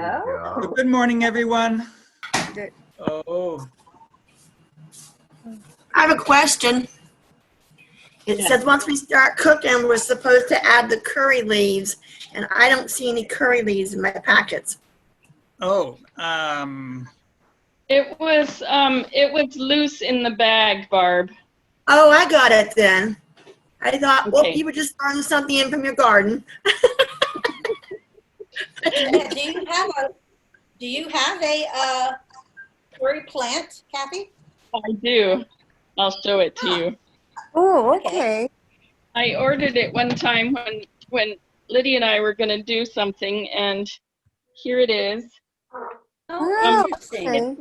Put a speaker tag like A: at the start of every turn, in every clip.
A: go.
B: Well, good morning, everyone.
C: Good.
B: Oh,
D: I have a question. It says once we start cooking, we're supposed to add the curry leaves, and I don't see any curry leaves in my packets.
B: oh,
E: It was loose in the bag, Barb.
D: Oh, I got it then. I thought, well,
E: Okay.
D: you were just throwing something in from your garden.
F: Do you have a curry plant, Kathy?
E: I do. I'll show it to you.
C: Oh, okay.
E: I ordered it one time when Lydia and I were going to do something, and here it is.
C: Oh,
F: Interesting.
C: okay.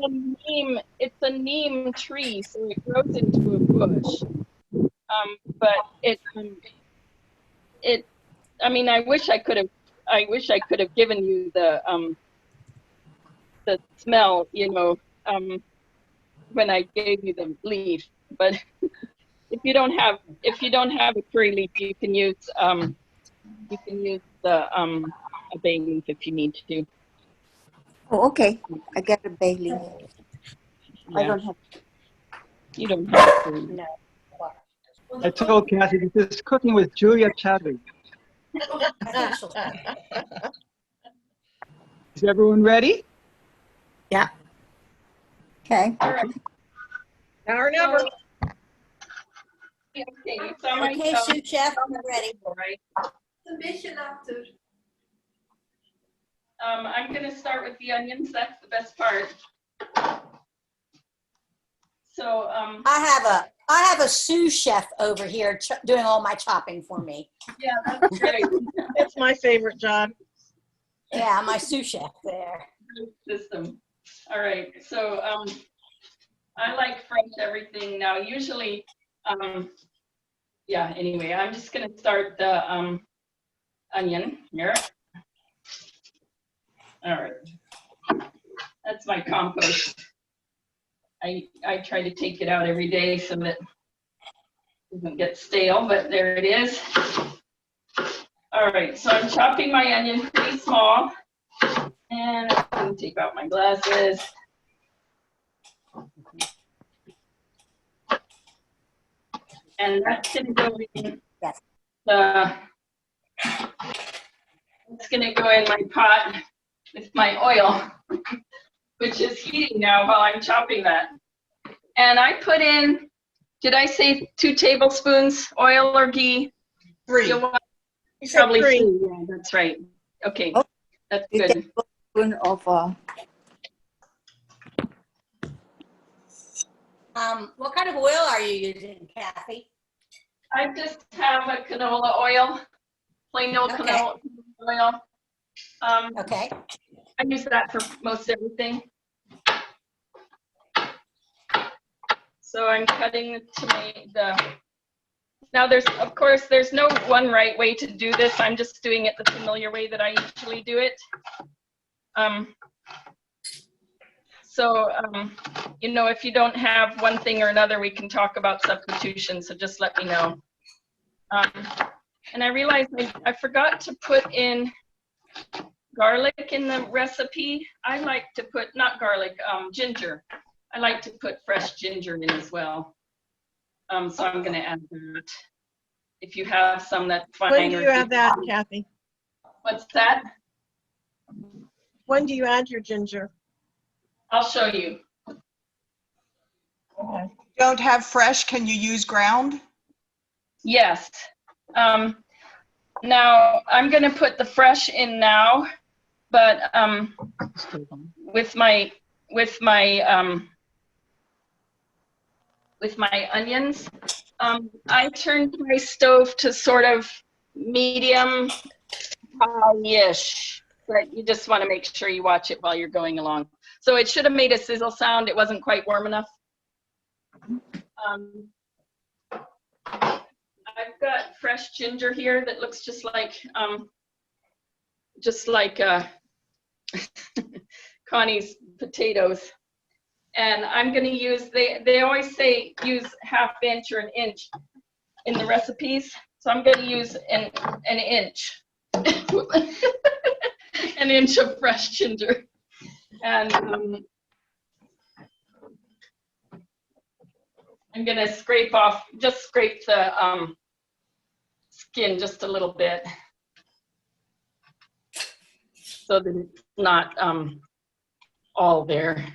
E: It's a neem tree, so it grows into a bush. But I mean, I wish I could have given you the smell, when I gave you the leaf. But if you don't have a curry leaf, you can use the a bay leaf if you need to.
C: Oh, okay. I got a bay leaf. I
E: Yeah,
C: don't have.
E: you don't have to.
F: No.
G: I told Kathy this is cooking with Julia Chadley. Is everyone ready?
C: Okay.
A: Our number.
E: Okay, you saw my
F: Okay, sous chef, I'm ready.
E: right?
D: Submission after.
E: I'm gonna start with the onions. That's the best part. So
F: I have a sous chef over here doing all my chopping for me.
E: yeah, that's right.
A: It's my favorite job.
F: Yeah, my sous chef there.
E: System. All right. So I like fresh everything now. Usually, yeah. Anyway, I'm just gonna start the onion here. All right. That's my compost. I try to take it out every day so that it doesn't get stale, but there it is. All right, so I'm chopping my onion pretty small, and I'm going to take out my glasses. And that's going to go in
F: Yes.
E: it's going to go in my pot with my oil, which is heating now while I'm chopping that. And I put in, did I say 2 tablespoons oil or ghee?
A: 3.
E: You
A: said
E: probably
A: 3.
E: 3. Yeah, that's right. Okay,
C: Oh,
E: that's
C: You
E: good.
C: take a spoon of
F: What kind of oil are you using, Kathy?
E: I just have a canola oil, plain old
F: Okay.
E: canola oil.
F: Okay.
E: I use that for most everything. So I'm cutting now of course, there's no one right way to do this. I'm just doing it the familiar way that I usually do it. If you don't have one thing or another, we can talk about substitution, so just let me know. And I realized I forgot to put in garlic in the recipe. I like to put, not garlic, ginger. I like to put fresh ginger in as well. So I'm going to add that. If you have some, that's fine.
A: When do you add that, Kathy?
E: What's that?
A: When do you add your ginger?
E: I'll show you.
A: Okay.
H: Don't have fresh, can you use ground?
E: Yes. Now I'm going to put the fresh in now, but with my onions, I turned my stove to sort of medium high-ish, but you just want to make sure you watch it while you're going along. So it should have made a sizzle sound. It wasn't quite warm enough. I've got fresh ginger here that looks just like Connie's potatoes. And I'm going to use, they always say use 1/2 inch or 1 inch in the recipes. So I'm going to use an inch. an inch of fresh ginger. And I'm gonna scrape off, just scrape the skin just a little bit so that it's not all there.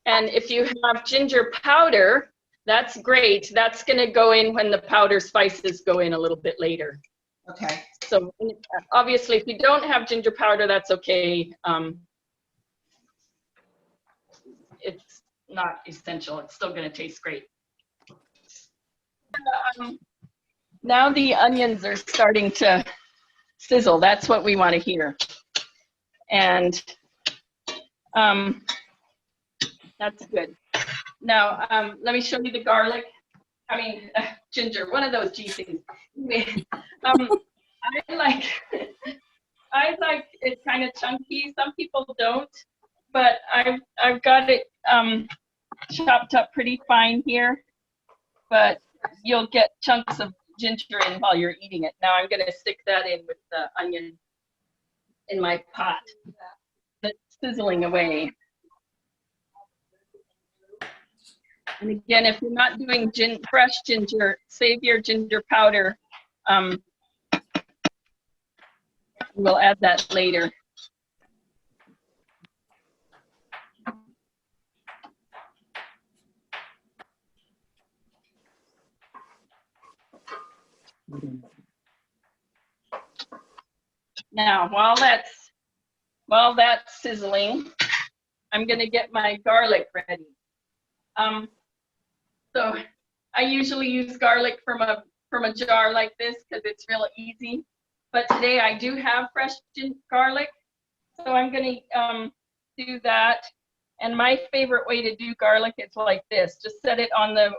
E: And if you have ginger powder, that's great. That's gonna go in when the powder spices go in a little bit later.
H: Okay.
E: So obviously, if you don't have ginger powder, that's okay. It's not essential. It's still gonna taste great. Now the onions are starting to sizzle. That's what we want to hear. And that's good. Now, let me show you the garlic. Ginger, one of those G things. I like it kind of chunky. Some people don't, but I've got it chopped up pretty fine here. But you'll get chunks of ginger in while you're eating it. Now I'm going to stick that in with the onion in my pot that's sizzling away. And again, if you're not doing fresh ginger, save your ginger powder. We'll add that later. Now, while that's sizzling, I'm going to get my garlic ready. So I usually use garlic from a jar like this because it's real easy. But today I do have fresh garlic, so I'm going to do that. And my favorite way to do garlic is like this: just set it on the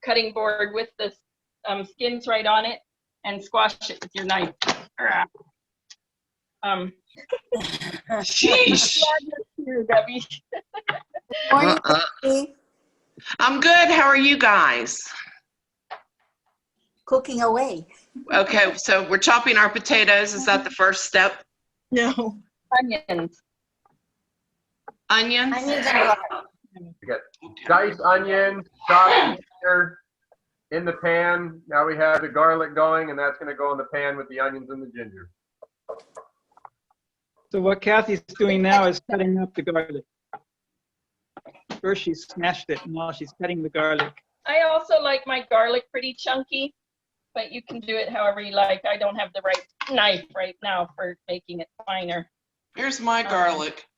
E: cutting board with the skins right on it, and squash it with your knife.
H: Sheesh.
E: Here, Debbie.
C: Morning, Becky.
I: I'm good. How are you guys?
C: Cooking away.
I: Okay, so we're chopping our potatoes. Is that the first step?
A: No.
E: Onions.
I: Onions?
F: Onions and garlic.
J: We got diced onions, chopped ginger in the pan. Now we have the garlic going, and that's going to go in the pan with the onions and the ginger.
G: So what Kathy's doing now is cutting up the garlic. First she smashed it, and now she's cutting the garlic.
E: I also like my garlic pretty chunky, but you can do it however you like. I don't have the right knife right now for making it finer.
I: Here's my garlic.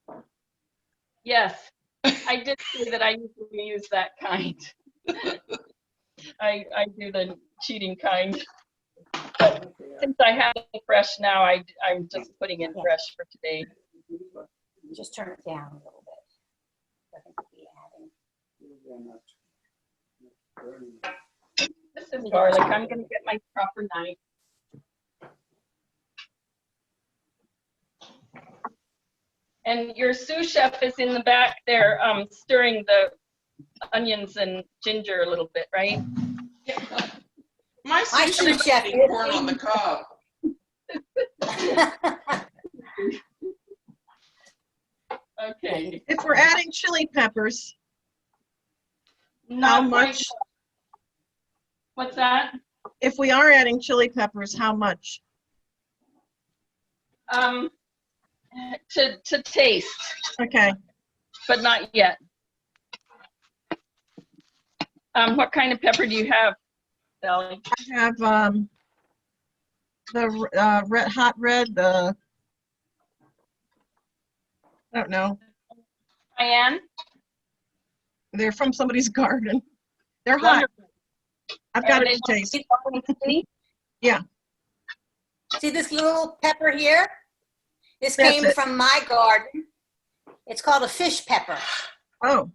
E: Yes, I did say that I usually use that kind. I do the cheating kind. But since I have it fresh now, I'm just putting in fresh for today.
F: Just turn it down a little bit. Doesn't be adding.
E: This is garlic. I'm going to get my proper knife. And your sous chef is in the back there stirring the onions and ginger a little bit, right?
I: My
F: sous
I: sous
F: chef
I: chef is corn on the cob.
E: Okay.
A: If we're adding chili peppers,
E: Not
A: how
E: quite.
A: much?
E: What's that?
A: If we are adding chili peppers, how much?
E: To taste,
A: Okay.
E: but not yet. What kind of pepper do you have, Sally?
A: I have the hot red, I don't know.
E: Cayenne?
A: They're from somebody's garden. They're hot.
E: Wonderful.
A: I've got
E: Are
A: it
E: they
A: to taste.
E: sweet?
A: Yeah.
F: See this little pepper here? This
A: That's
F: came
A: it.
F: from my garden. It's called a fish pepper.
A: Oh,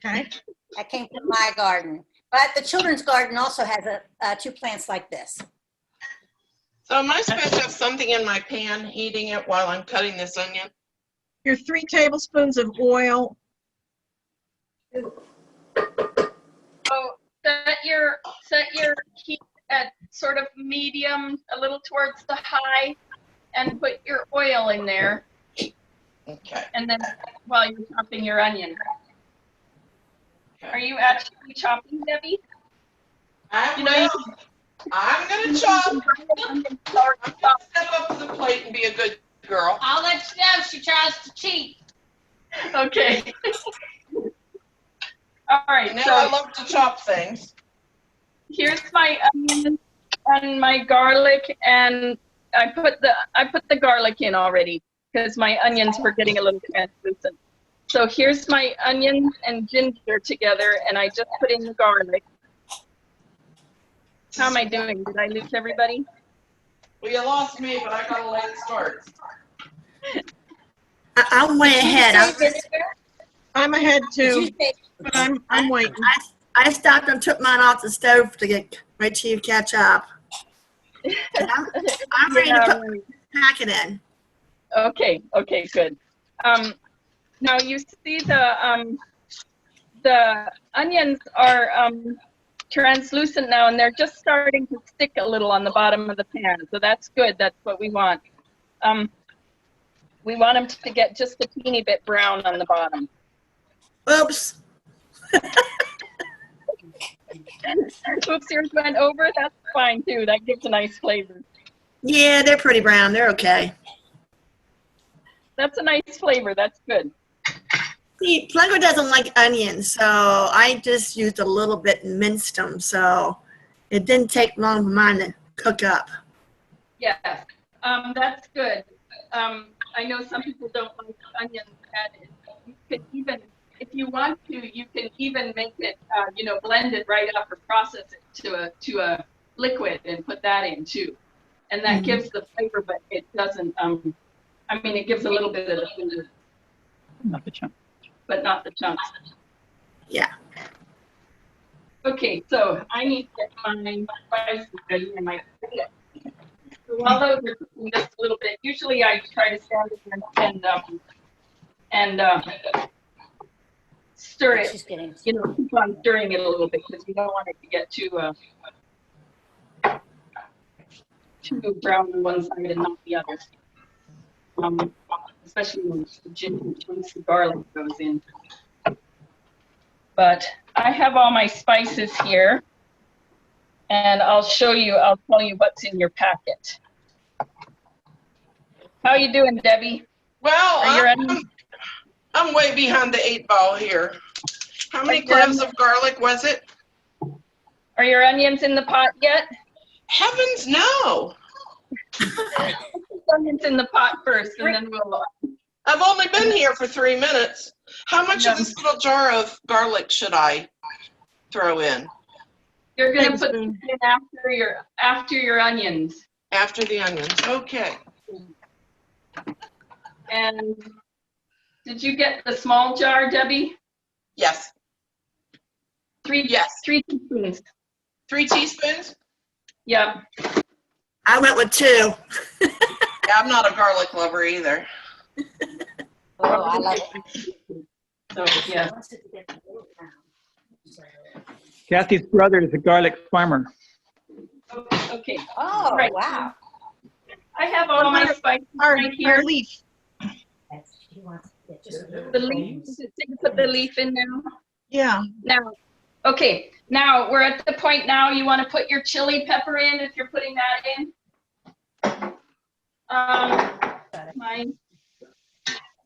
A: okay.
F: That came from my garden. But the children's garden also has two plants like this.
I: So am I supposed to have something in my pan heating it while I'm cutting this onion?
A: Your 3 tablespoons of oil.
E: Oh, set your heat at sort of medium, a little towards the high, and put your oil in there.
I: Okay.
E: And then while you're chopping your onion. Are you actually chopping, Debbie?
I: I
E: You know, you
I: will. I'm gonna chop. I'm gonna step up to the plate and be a good girl.
F: I'll let you know if she tries to cheat.
E: Okay. All right.
I: You know
E: So
I: I love to chop things.
E: here's my onion and my garlic, and I put the garlic in already because my onions were getting a little translucent. So here's my onion and ginger together, and I just put in the garlic. How am I doing? Did I lose everybody?
I: Well, you lost me, but I got a late start.
D: I'm way ahead.
A: I'm ahead
F: Did
A: too,
F: you say
A: but I'm waiting.
D: I stopped and took mine off the stove to get wait till you catch up. I'm ready to put the packet in.
E: Okay, good. Now you see the onions are translucent now, and they're just starting to stick a little on the bottom of the pan. So that's good. That's what we want. We want them to get just a teeny bit brown on the bottom.
D: Oops.
E: Oops, yours went over. That's fine too. That gives a nice flavor.
D: Yeah, they're pretty brown. They're okay.
E: That's a nice flavor. That's good.
D: See, Plugger doesn't like onions, so I just used a little bit and minced them, so it didn't take long for mine to cook up.
E: Yes, that's good. I know some people don't like onions added. You could even, if you want to, you can even make it, blend it right up or process it to a liquid and put that in too. And that gives the flavor, but it doesn't, it gives a little bit of the flavor.
G: Not the chunk.
E: But not the chunks.
D: Yeah.
E: Okay, so I need to get my spices ready in my plate. So while those are cooking just a little bit, usually I try to stand and stir it.
F: she's getting?
E: Keep on stirring it a little bit because you don't want it to get too brown on one side and not the other. Especially when the ginger, once the garlic goes in. But I have all my spices here, and I'll tell you what's in your packet. How you doing, Debbie?
I: Well,
E: Are you ready?
I: I'm way behind the 8 ball here. How many cloves of garlic was it?
E: Are your onions in the pot yet?
I: Heavens, no.
E: Onions in the pot first, and then we'll.
I: I've only been here for 3 minutes. How much of this little jar of garlic should I throw in?
E: You're gonna put it in after your onions.
I: After the onions, okay.
E: And did you get the small jar, Debbie?
I: Yes.
E: 3 teaspoons.
I: 3 teaspoons?
E: Yep.
D: I went with 2.
I: Yeah, I'm not a garlic lover either.
F: Oh, I love it.
E: So, yeah.
G: Kathy's brother is a garlic farmer.
E: Okay.
F: Oh,
E: Right.
F: wow.
E: I have all my spices right here.
A: Our leaf.
E: The leaf. So you put the leaf in now.
A: Yeah.
E: Now, okay. Now we're at the point now you want to put your chili pepper in if you're putting that in. Mine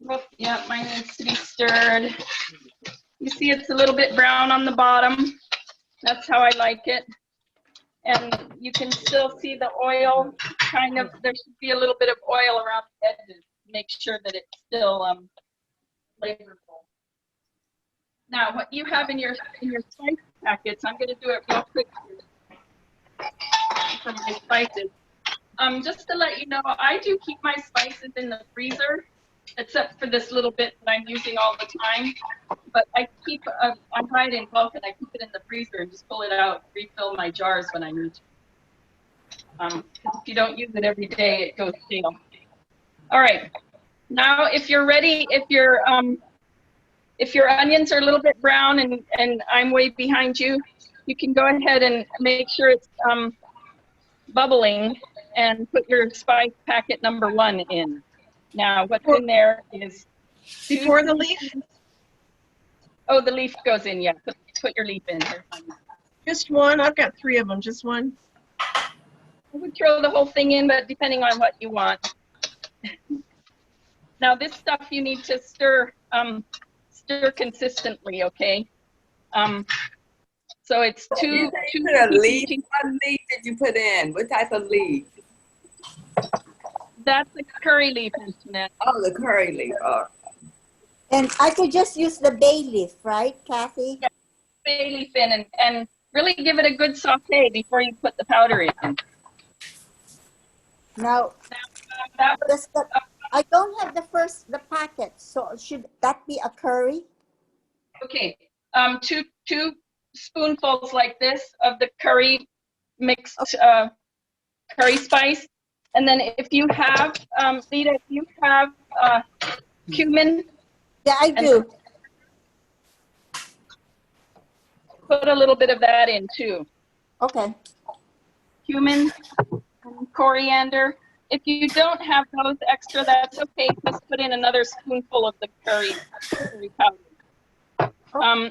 E: needs to be stirred. You see it's a little bit brown on the bottom. That's how I like it. And you can still see the oil kind of, there should be a little bit of oil around the edges to make sure that it's still flavorful. Now, what you have in your spice packets, I'm going to do it real quick for my spices. Just to let you know, I do keep my spices in the freezer, except for this little bit that I'm using all the time. But I buy it in bulk and I keep it in the freezer and just pull it out, refill my jars when I need to. If you don't use it every day, it goes stale. All right. Now, if you're ready, if your onions are a little bit brown and I'm way behind you, you can go ahead and make sure it's bubbling and put your spice packet number 1 in. Now, what's in there is
A: Before the leaf?
E: Oh, the leaf goes in, yeah. Put your leaf in.
A: Just one? I've got 3 of them. Just one?
E: I would throw the whole thing in, but depending on what you want. Now, this stuff you need to stir consistently, okay? So it's two
K: Put a leaf. What leaf did you put in? What type of leaf?
E: That's the curry leaf, Antoinette.
K: Oh, the curry leaf. Oh.
C: And I could just use the bay leaf, right, Kathy?
E: Yeah, bay leaf in and really give it a good saute before you put the powder in.
C: Now, I don't have the packet, so should that be a curry?
E: Okay, two spoonfuls like this of the curry mixed curry spice, and then if you have Lita, if you have cumin.
C: Yeah, I do.
E: Put a little bit of that in too.
C: Okay.
E: Cumin, and coriander. If you don't have those extra, that's okay. Just put in another spoonful of the curry powder.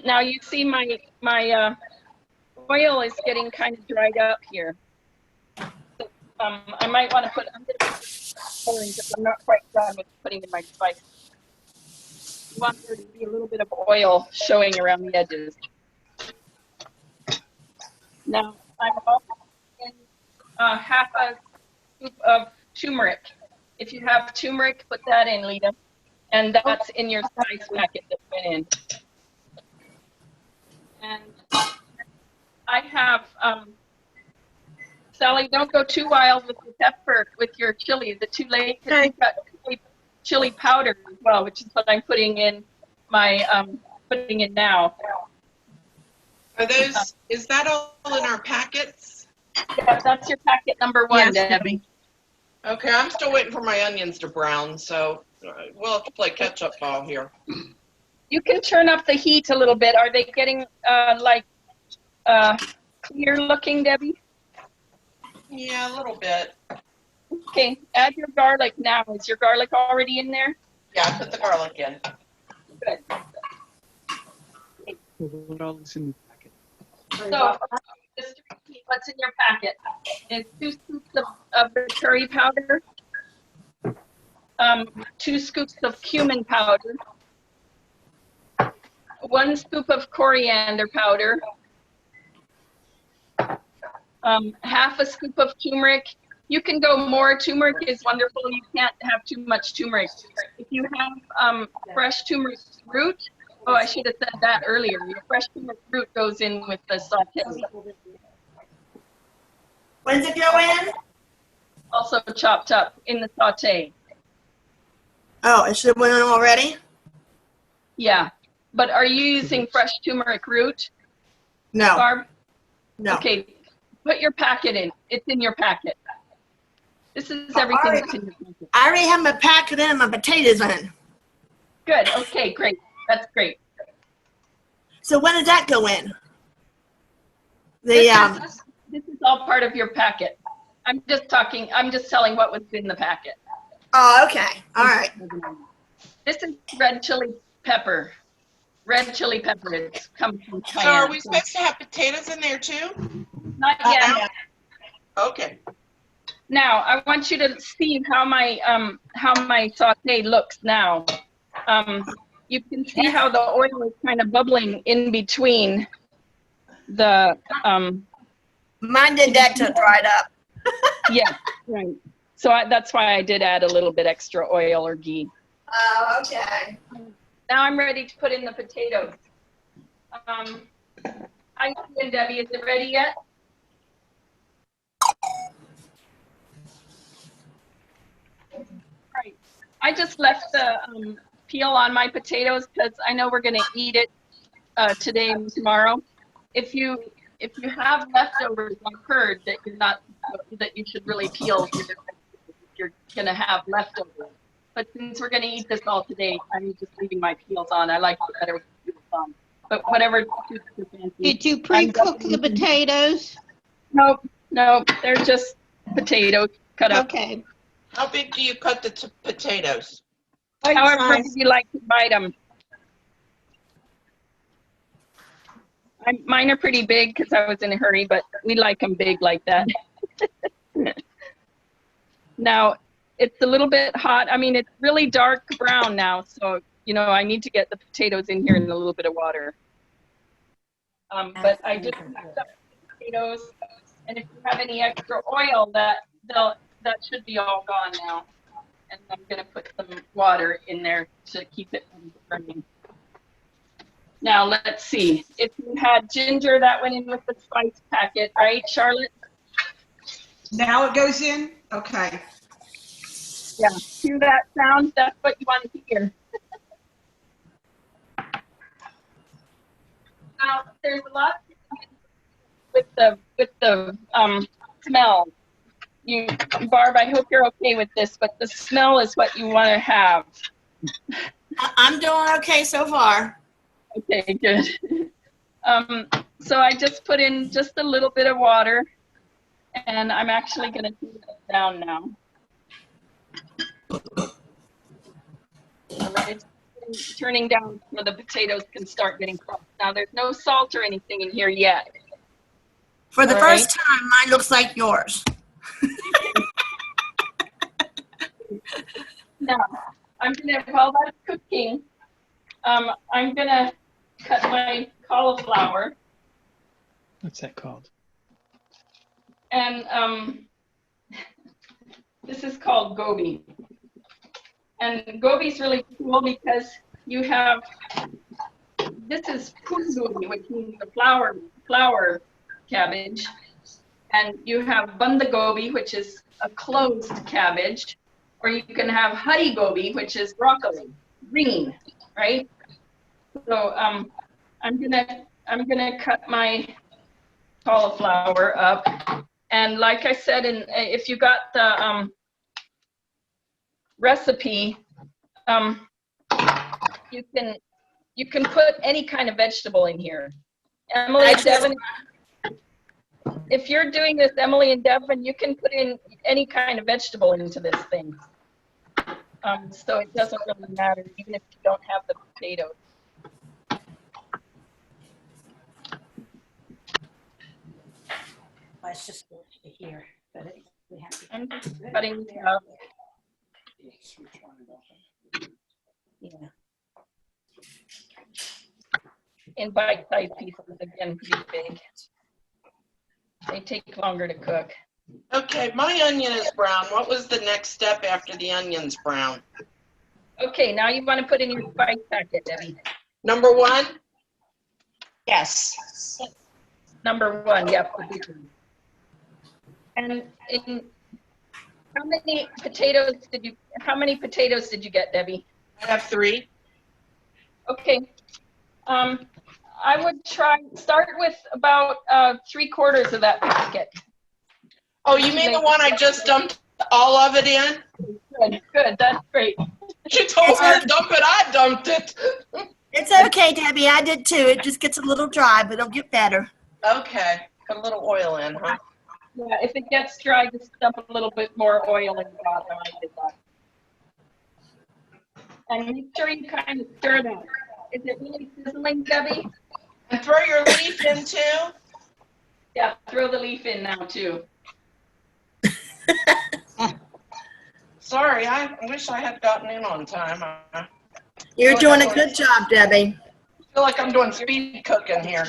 E: Now you see my oil is getting kind of dried up here. So, I might want to put. I'm going to put orange, but I'm not quite done with putting in my spice. You want there to be a little bit of oil showing around the edges. Now I'm also in half a scoop of turmeric. If you have turmeric, put that in, Lita, and that's in your spice packet that went in. And I have Sally. Don't go too wild with the pepper with your chili. The too late because you've got chili powder as well, which is what I'm putting in my putting in now.
I: Are those, is that all in our packets?
E: Yeah, that's your packet number 1,
A: Yes,
E: Debbie.
I: Okay, I'm still waiting for my onions to brown, so we'll have to play catch-up ball here.
E: You can turn up the heat a little bit. Are they getting like clear looking, Debbie?
I: Yeah, a little bit.
E: Okay, add your garlic now. Is your garlic already in there?
I: Yeah, I put the garlic in.
E: Good.
G: What all is in the packet?
E: So, just to repeat, what's in your packet is 2 scoops of the curry powder, 2 scoops of cumin powder, 1 scoop of coriander powder, half a scoop of turmeric. You can go more. Turmeric is wonderful. You can't have too much turmeric. If you have fresh turmeric root, oh, I should have said that earlier. Your fresh turmeric root goes in with the saute.
D: When does it go in?
E: Also chopped up in the saute.
D: Oh, it should have went in already?
E: Yeah. But are you using fresh turmeric root,
D: No.
E: Barb?
D: No.
E: Okay. Put your packet in. It's in your packet. This is everything that's in your packet.
D: I already have my packet in and my potatoes in.
E: Good. Okay, great. That's great.
D: So when does that go in?
E: This
D: The
E: is all part of your packet. I'm just telling what was in the packet.
D: Oh, okay. All right.
E: This is red chili pepper. Red chili pepper. It comes from
I: So
E: China.
I: are we supposed to have potatoes in there too?
E: Not yet.
I: Okay.
E: Now I want you to see how my saute looks now. You can see how the oil is kind of bubbling in between the.
D: Mine did that till it dried up.
E: Yeah, right. So that's why I did add a little bit extra oil or ghee.
D: Oh, okay.
E: Now I'm ready to put in the potatoes. Hi, Debbie, is it ready yet? Right. I just left the peel on my potatoes because I know we're going to eat it today and tomorrow. If you have leftovers, I've heard that you should really peel if you're going to have leftovers. But since we're going to eat this all today, I'm just leaving my peels on. I like it better with the peels on. But whatever suits your fancy.
L: Did you pre-cook the potatoes?
E: Nope, they're just potatoes cut up.
I: Okay. How big do you cut the potatoes?
E: However big you like to bite them. Mine are pretty big because I was in a hurry, but we like them big like that. Now, it's a little bit hot. I mean, it's really dark brown now, so, you know, I need to get the potatoes in here in a little bit of water. But I just packed up the potatoes, and if you have any extra oil, that should be all gone now. And I'm gonna put some water in there to keep it from burning. Now, let's see. If you had ginger, that went in with the spice packet, right, Charlotte?
H: Now it goes in? Okay.
E: Yeah, hear that sound? That's what you want to hear. Now, there's a lot with the smell. Barb, I hope you're okay with this, but the smell is what you want to have.
D: I'm doing okay so far.
E: Okay, good. So I just put in just a little bit of water, and I'm actually going to turn it down now. All right, it's turning down so the potatoes can start getting cooked. Now, there's no salt or anything in here yet.
D: For the
E: All
D: first
E: right.
D: time, mine looks like yours.
E: Now, I'm gonna, while that's cooking, I'm gonna cut my cauliflower,
G: What's that called?
E: and this is called Gobi. And Gobi's really cool because you have, this is Gobi, which means the flower cabbage, and you have Banda Gobi, which is a closed cabbage, or you can have Hari Gobi, which is broccoli, green, right? So I'm gonna cut my cauliflower up, and like I said, if you got the recipe, you can put any kind of vegetable in here. Emily and Devin, if you're doing this, Emily and Devin, you can put in any kind of vegetable into this thing. So it doesn't really matter, even if you don't have the potatoes.
F: Well, it's just here, but we have to.
E: I'm just cutting it up.
F: Yeah.
E: In bite-sized pieces, again, pretty big. They take longer to cook.
I: Okay, my onion is brown. What was the next step after the onion's brown?
E: Okay, now you want to put in your spice packet, Debbie.
I: Number one?
H: Yes.
E: Number one, yep. And how many potatoes did you get, Debbie?
I: I have 3.
E: Okay. I would start with about 3/4 of that packet.
I: Oh, you mean the one I just dumped all of it in?
E: Good, that's great.
I: You told me to dump it, I dumped it.
D: It's okay, Debbie. I did too. It just gets a little dry, but it'll get better.
I: Okay, put a little oil in, huh?
E: Yeah, if it gets dry, just dump a little bit more oil in the bottom. I did that. And make sure you kind of stir that. Is it really sizzling, Debbie?
I: And throw your leaf in too?
E: Yeah, throw the leaf in now too.
I: Sorry, I wish I had gotten in on time. I
D: You're doing a good job, Debbie.
I: feel like I'm doing speed cooking here.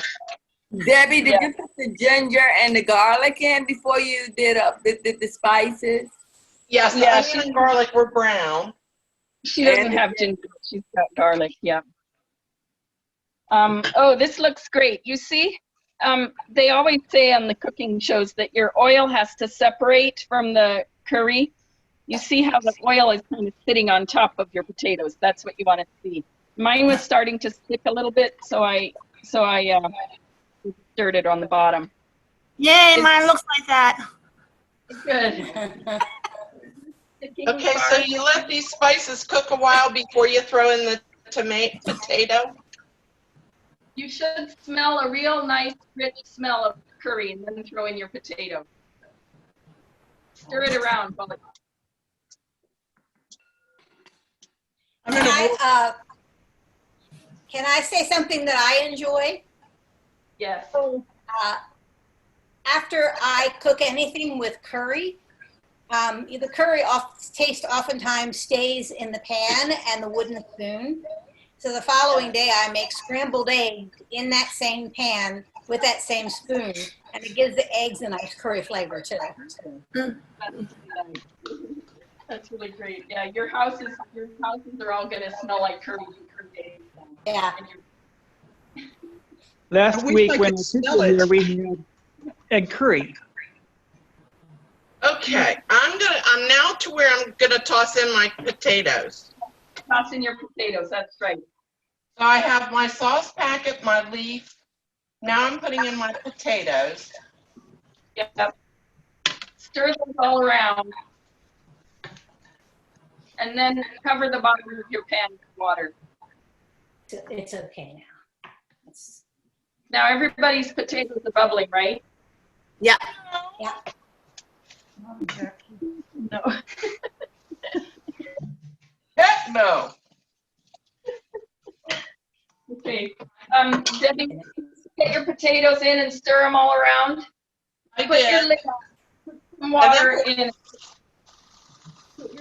K: Debbie, did you put the ginger and the garlic in before you did the spices?
I: Yes, the onion and garlic were brown.
E: She doesn't have ginger, she's got garlic, yeah. Oh, this looks great. You see, they always say on the cooking shows that your oil has to separate from the curry. You see how the oil is kind of sitting on top of your potatoes. That's what you want to see. Mine was starting to stick a little bit, so I stirred it on the bottom.
D: Yay, mine looks like that.
E: Good.
I: Okay, so you let these spices cook a while before you throw in the potato?
E: You should smell a real nice, rich smell of curry and then throw in your potato. Stir it around.
A: I'm gonna
F: Can I say something that I enjoy?
E: Yes.
F: After I cook anything with curry, the curry taste oftentimes stays in the pan and the wooden spoon. So the following day, I make scrambled eggs in that same pan with that same spoon, and it gives the eggs a nice curry flavor too.
E: That's really great. Yeah, your houses are all gonna smell like curry.
F: Yeah.
G: Last
H: wish
G: week
H: I
G: when
H: could
G: the kids
H: smell
G: were
H: it.
G: here, we had egg curry.
I: Okay, I'm now to where I'm gonna toss in my potatoes.
E: Toss in your potatoes, that's right.
I: So I have my sauce packet, my leaf. Now I'm putting in my potatoes.
E: Yep. Stir those all around. And then cover the bottom of your pan with water.
F: It's okay now.
E: Now everybody's potatoes are bubbling, right?
D: Yeah.
F: Yeah.
E: No.
I: Heck no.
E: Okay. Debbie, get your potatoes in and stir them all around.
I: I
E: Put your
I: did.
E: lid on. Put some water in.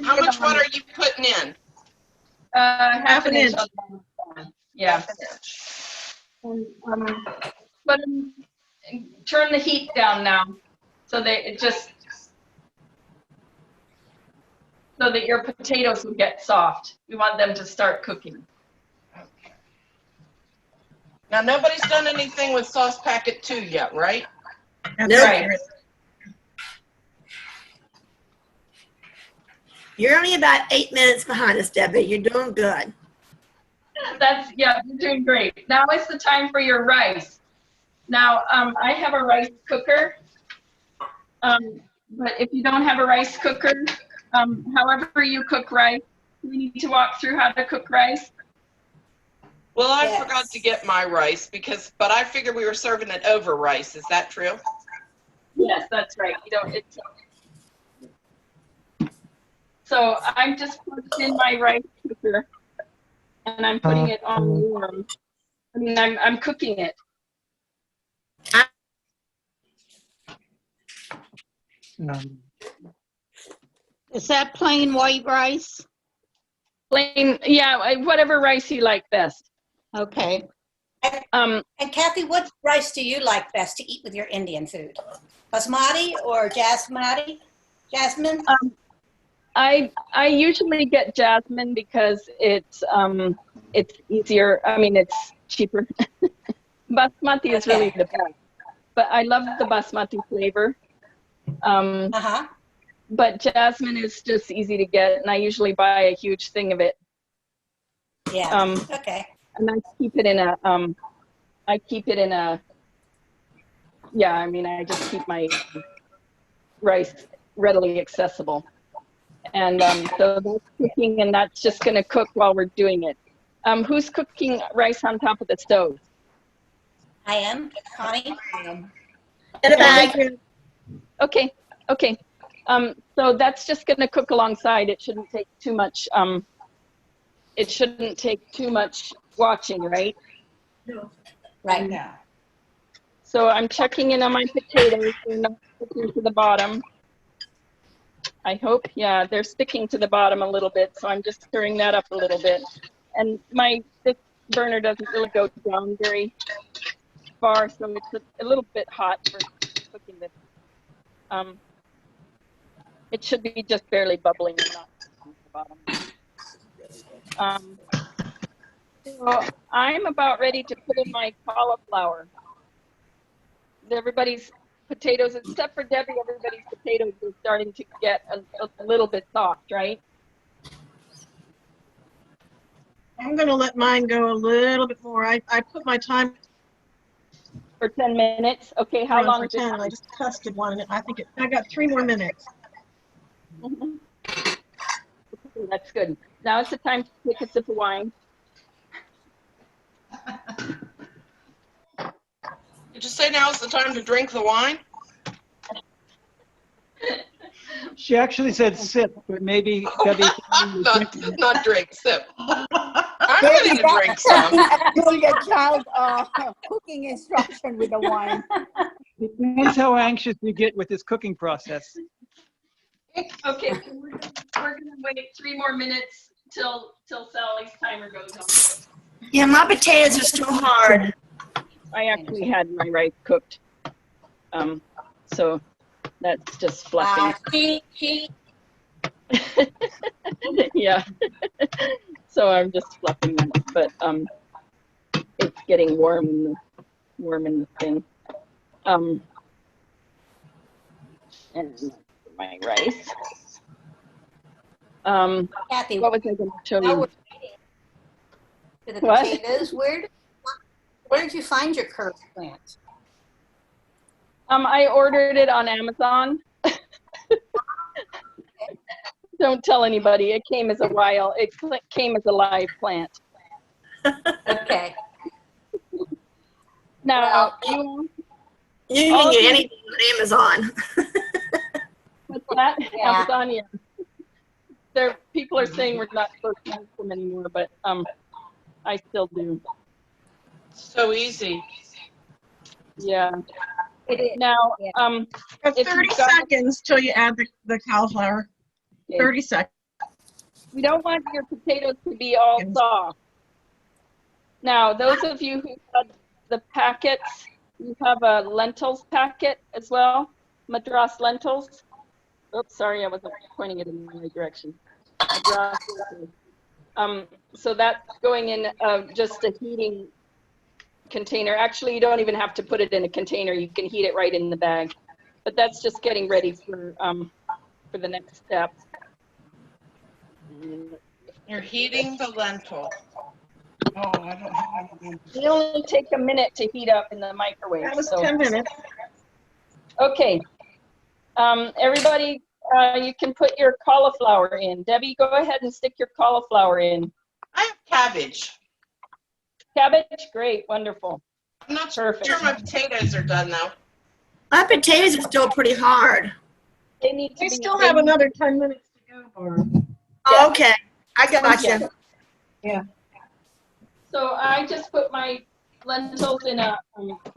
I: How much water are you putting in?
E: Half an inch.
A: inch.
E: Yeah.
I: Half an inch.
E: And, turn the heat down now, so that so that your potatoes will get soft. We want them to start cooking.
I: Okay. Now nobody's done anything with sauce packet 2 yet, right?
A: That's
E: Right.
D: You're only about 8 minutes behind us, Debbie. You're doing good.
E: Yeah, you're doing great. Now is the time for your rice. Now, I have a rice cooker, but if you don't have a rice cooker, however you cook rice, we need to walk through how to cook rice.
I: Well, I
F: Yes.
I: forgot to get my rice but I figured we were serving it over rice. Is that true?
E: Yes, that's right. So I'm just putting in my rice cooker, and I'm putting it on warm. I mean, I'm cooking it.
L: Is that plain white rice?
E: Plain, yeah, whatever rice you like best.
L: Okay.
F: And Kathy, what rice do you like best to eat with your Indian food? Basmati or Jasmine? Jasmine?
E: I usually get jasmine because it's easier. I mean, it's cheaper. Basmati is really the best, but I love the basmati flavor. But jasmine is just easy to get, and I usually buy a huge thing of it.
F: Yeah. Okay.
E: And I keep it in a yeah, I mean, I just keep my rice readily accessible. And so that's cooking, and that's just going to cook while we're doing it. Who's cooking rice on top of the stove?
F: I am, Connie.
D: In a bag.
E: Okay, okay. So that's just going to cook alongside. It shouldn't take too much. It shouldn't take too much watching, right?
F: No. Right now.
E: So I'm checking in on my potatoes. They're not sticking to the bottom. I hope, yeah, they're sticking to the bottom a little bit. So I'm just stirring that up a little bit. And this burner doesn't really go down very far, so it's a little bit hot for cooking this. It should be just barely bubbling and not sticking to the bottom. So I'm about ready to put in my cauliflower. Everybody's potatoes, except for Debbie, everybody's potatoes are starting to get a little bit soft, right?
A: I'm going to let mine go a little bit more. I put my time
E: For 10 minutes. Okay, how long
A: for
E: is it?
A: 10, and I just tested one, and I got 3 more minutes.
E: Mhm. Okay, that's good. Now it's the time to take a sip of wine.
I: Did you say now's the time to drink the wine?
G: She actually said sip, but maybe Debbie.
I: Not drink, sip. I'm ready to drink some.
C: Julia Child cooking instruction with the wine.
G: Depends how anxious you get with this cooking process.
E: Okay, so we're gonna wait 3 more minutes till Sally's timer goes on.
D: Yeah, my potatoes are still hard.
E: I actually had my rice cooked. So that's just fluffing.
F: Cheat.
E: Yeah. So I'm just fluffing them, but it's getting warm in the thing. And my rice.
F: Kathy,
E: What was I going to show
F: now
E: you?
F: we're to the
E: What?
F: potatoes. Where did you find your curry plant?
E: I ordered it on Amazon. Don't tell anybody. It came as a live plant.
F: Okay.
E: Now,
D: You can get anything on Amazon.
E: what's that?
F: Yeah.
E: Amazon, yeah. People are saying we're not supposed to use them anymore, but I still do.
I: So easy.
E: Yeah.
F: It is.
E: Now,
A: It's
E: if
A: 30
E: you've got-
A: seconds till you add the cauliflower.
E: Okay.
A: 30 seconds.
E: We don't want your potatoes to be all soft. Now, those of you who have the packets, you have a lentils packet as well, Madras lentils. Oops, sorry, I wasn't pointing it in the right direction. Madras lentils. So that's going in just a heating container. Actually, you don't even have to put it in a container. You can heat it right in the bag. But that's just getting ready for the next step.
I: You're heating the lentil. Oh, I don't have any.
E: It only take a minute to heat up in the microwave.
A: That was
E: so.
A: 10 minutes.
E: Okay. Everybody, you can put your cauliflower in. Debbie, go ahead and stick your cauliflower in.
I: I have cabbage.
E: Cabbage? Great. Wonderful.
I: I'm not
E: Perfect.
I: sure my potatoes are done though.
D: My potatoes are still pretty hard.
E: They need to
A: We
E: be,
A: still have another 10 minutes to go, Barb.
D: Oh, okay. I got you.
A: Yeah.
E: So I just put my lentils in a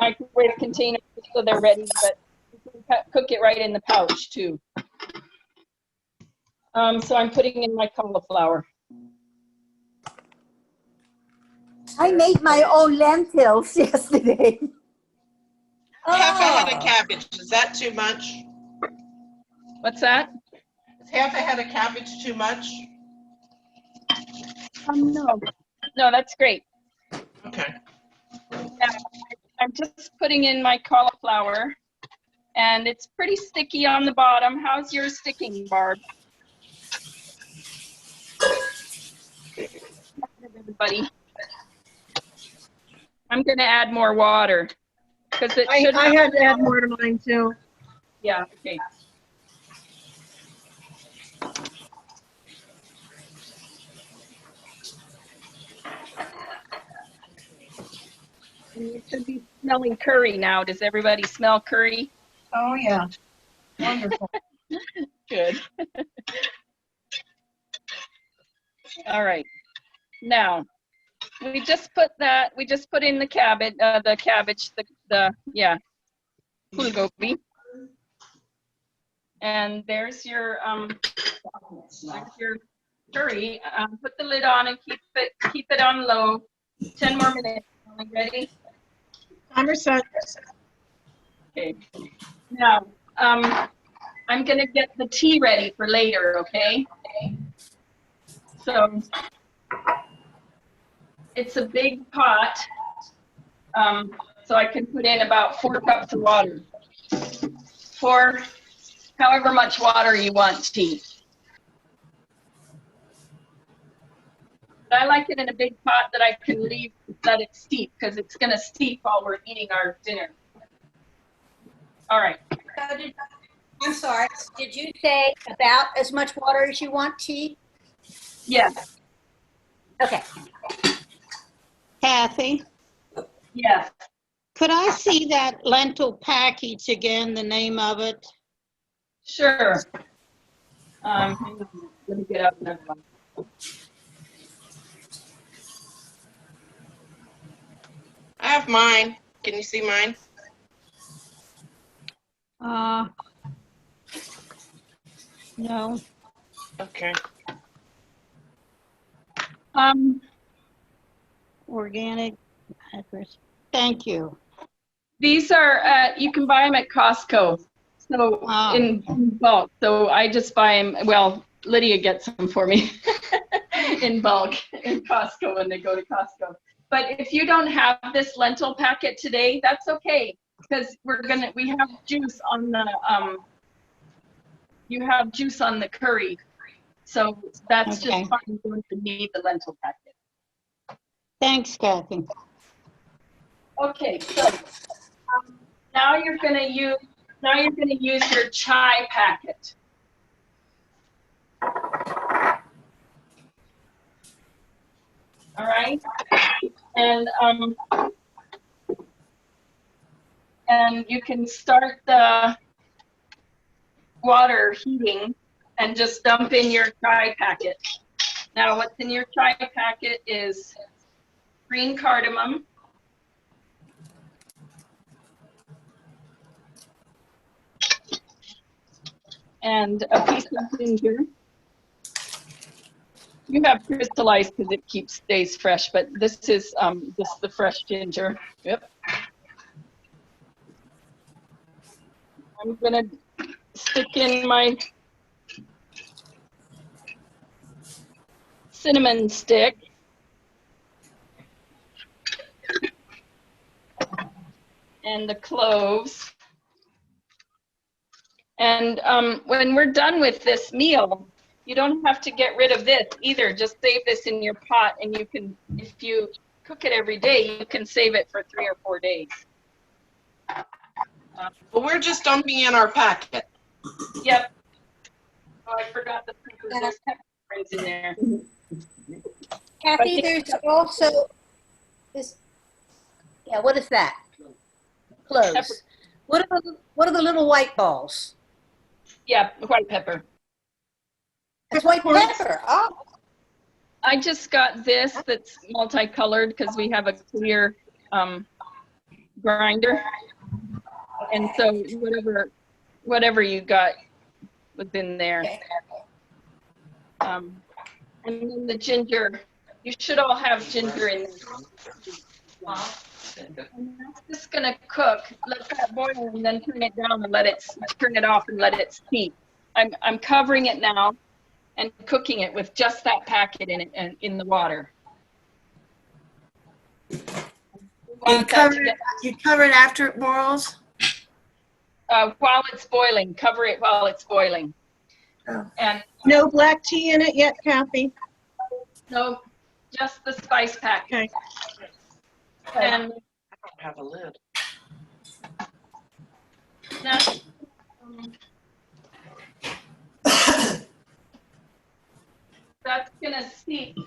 E: microwave container so they're ready, but you can cook it right in the pouch too. So I'm putting in my cauliflower.
C: I made my own lentils yesterday.
I: Half a head of cabbage. Is that too much?
E: What's that?
I: Is half a head of cabbage too much?
E: No. No, that's great.
I: Okay.
E: Now, I'm just putting in my cauliflower, and it's pretty sticky on the bottom. How's yours sticking, Barb? Everybody. I'm going to add more water because it should.
A: I had to add more to mine too.
E: Yeah. Okay. And you should be smelling curry now. Does everybody smell curry?
A: Oh yeah. Wonderful.
E: Good. All right. Now, we just put in the cabbage, Gobi. And there's your curry. Put the lid on and keep it on low. 10 more minutes. Are we ready?
A: Timer set.
E: Okay. Now, I'm gonna get the tea ready for later, okay? So, it's a big pot, so I can put in about 4 cups of water. 4, however much water you want tea. But I like it in a big pot that I can let it steep, because it's gonna steep while we're eating our dinner. All right.
F: I'm sorry, did you say about as much water as you want tea?
E: Yes.
F: Okay.
L: Kathy,
E: Yes.
L: could I see that lentil package again, the name of it?
E: Sure. Hang on, let me get out another one.
I: I have mine. Can you see mine?
L: No.
I: Okay.
L: Organic peppers. Thank you.
E: These are, you can buy them at Costco. So in bulk. So I just buy them, well, Lydia gets them for me in bulk in Costco when they go to Costco. But if you don't have this lentil packet today, that's okay. Because we have juice on the, you have juice on the curry. So that's just fine. You don't need the lentil packet.
L: Thanks, Kathy.
E: Okay, so now you're going to use your chai packet. All right, and you can start the water heating and just dump in your chai packet. Now, what's in your chai packet is green cardamom, and a piece of ginger. You have crystallized because it stays fresh, but this is just the fresh ginger. Yep. I'm gonna stick in my cinnamon stick. And the cloves. And when we're done with this meal, you don't have to get rid of this either. Just save this in your pot, and you can, if you cook it every day, you can save it for 3 or 4 days.
I: Well, we're just dumping in our packet.
E: Yep. Oh, I forgot the there's peppercorns in there.
F: Kathy, there's also this. Yeah, what is that? Cloves. What are the little white balls?
E: Yeah, white pepper.
F: That's white pepper. Oh.
E: I just got this that's multicolored because we have a clear grinder. And so whatever you got was in there. And then the ginger, you should all have ginger in there. And that's just gonna cook. Let that boil and then turn it down and turn it off and let it steep. I'm covering it now and cooking it with just that packet in it and in the water.
D: You cover it after it boils?
E: While it's boiling, cover it while it's boiling.
D: Oh.
E: And
A: no black tea in it yet, Kathy?
E: No, just the spice pack.
A: Okay.
E: And
I: I don't have a lid.
E: Now, that's gonna steep.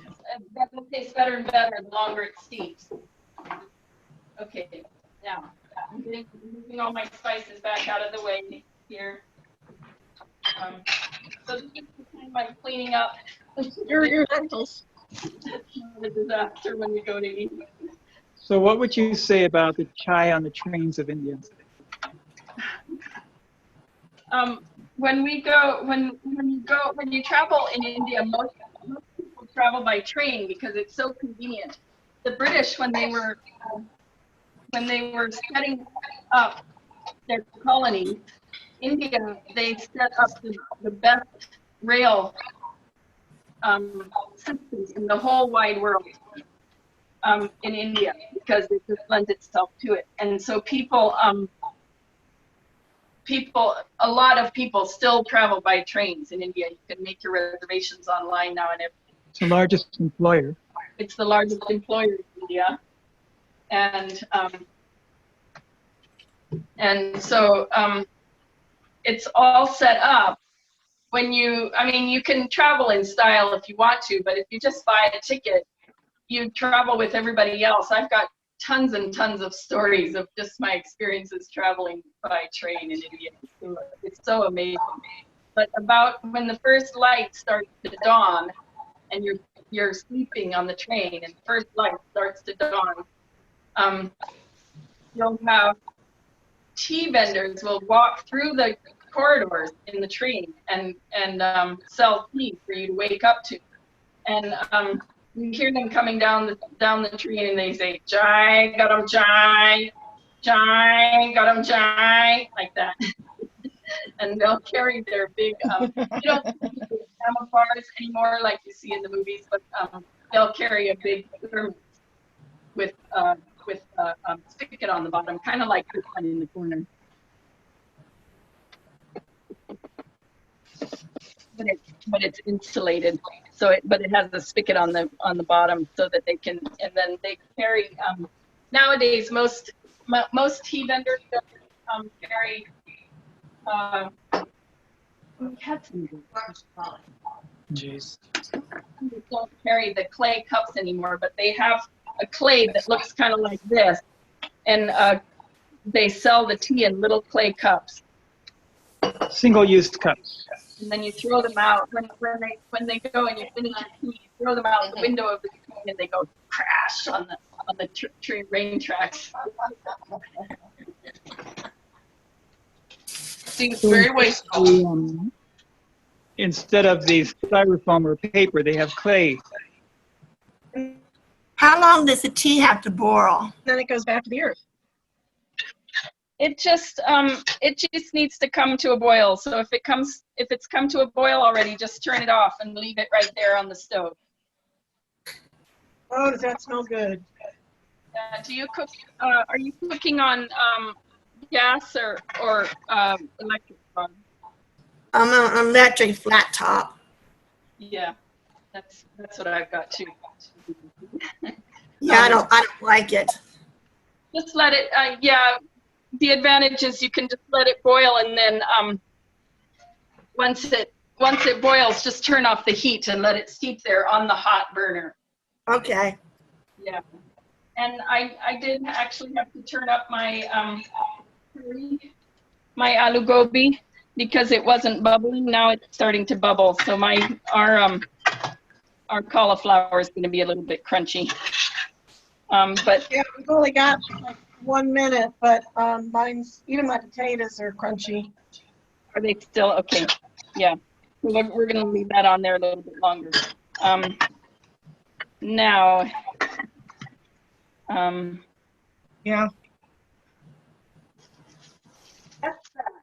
E: That will taste better and better the longer it steeps. Okay, now I'm moving all my spices back out of the way here. So this is the time I'm cleaning up
A: your lentils.
E: It's not a disaster when we go to eat.
G: So what would you say about the chai on the trains of India?
E: When you travel in India, most people travel by train because it's so convenient. The British, when they were setting up their colonies, India, they set up the best rail systems in the whole wide world in India because it just lends itself to it. And so a lot of people still travel by trains in India. You can make your reservations online now and everything.
G: It's the largest employer.
E: It's the largest employer in India. And so it's all set up. You can travel in style if you want to, but if you just buy a ticket, you travel with everybody else. I've got tons and tons of stories of just my experiences traveling by train in India. It's so amazing. but about when the first light starts to dawn, and you're sleeping on the train, and the first light starts to dawn, you'll have tea vendors will walk through the corridors in the train and sell tea for you to wake up to, and you hear them coming down the train, and they say, "Jai, garam jai, jai, garam jai," like that. And they'll carry their big, you don't see the camel bars anymore like you see in the movies, but they'll carry a big thermos with spigot on the bottom, kind of like this one in the corner. But it's insulated, so but it has the spigot on the bottom, so that they can, and then they carry. Nowadays, most tea vendors don't carry.
B: Jeez.
E: They don't carry the clay cups anymore, but they have a clay that looks kind of like this, and they sell the tea in little clay cups.
G: Single-use cups.
E: And then you throw them out when they go and you finish your tea. You throw them out the window of the train, and they go crash on the train tracks.
I: Seems very wasteful.
G: Instead of these styrofoam or paper, they have clay.
D: How long does the tea have to boil?
A: Then it goes back to the earth.
E: It just needs to come to a boil. So if it's come to a boil already, just turn it off and leave it right there on the stove.
A: Oh, does that smell good?
E: Do you cook? Are you cooking on gas or electric?
D: I'm on electric flat top.
E: Yeah, that's what I've got too.
D: Yeah, I don't like it.
E: Just let it. Yeah, the advantage is you can just let it boil, and then once it boils, just turn off the heat and let it steep there on the hot burner.
D: Okay.
E: Yeah, and I did actually have to turn up my my Aaloo Gobi because it wasn't bubbling. Now it's starting to bubble. So our cauliflower is going to be a little bit crunchy. But
A: yeah, we've only got like 1 minute, but even my potatoes are crunchy.
E: Are they still okay? Yeah, we're going to leave that on there a little bit longer. Now,
A: yeah.
E: That's that.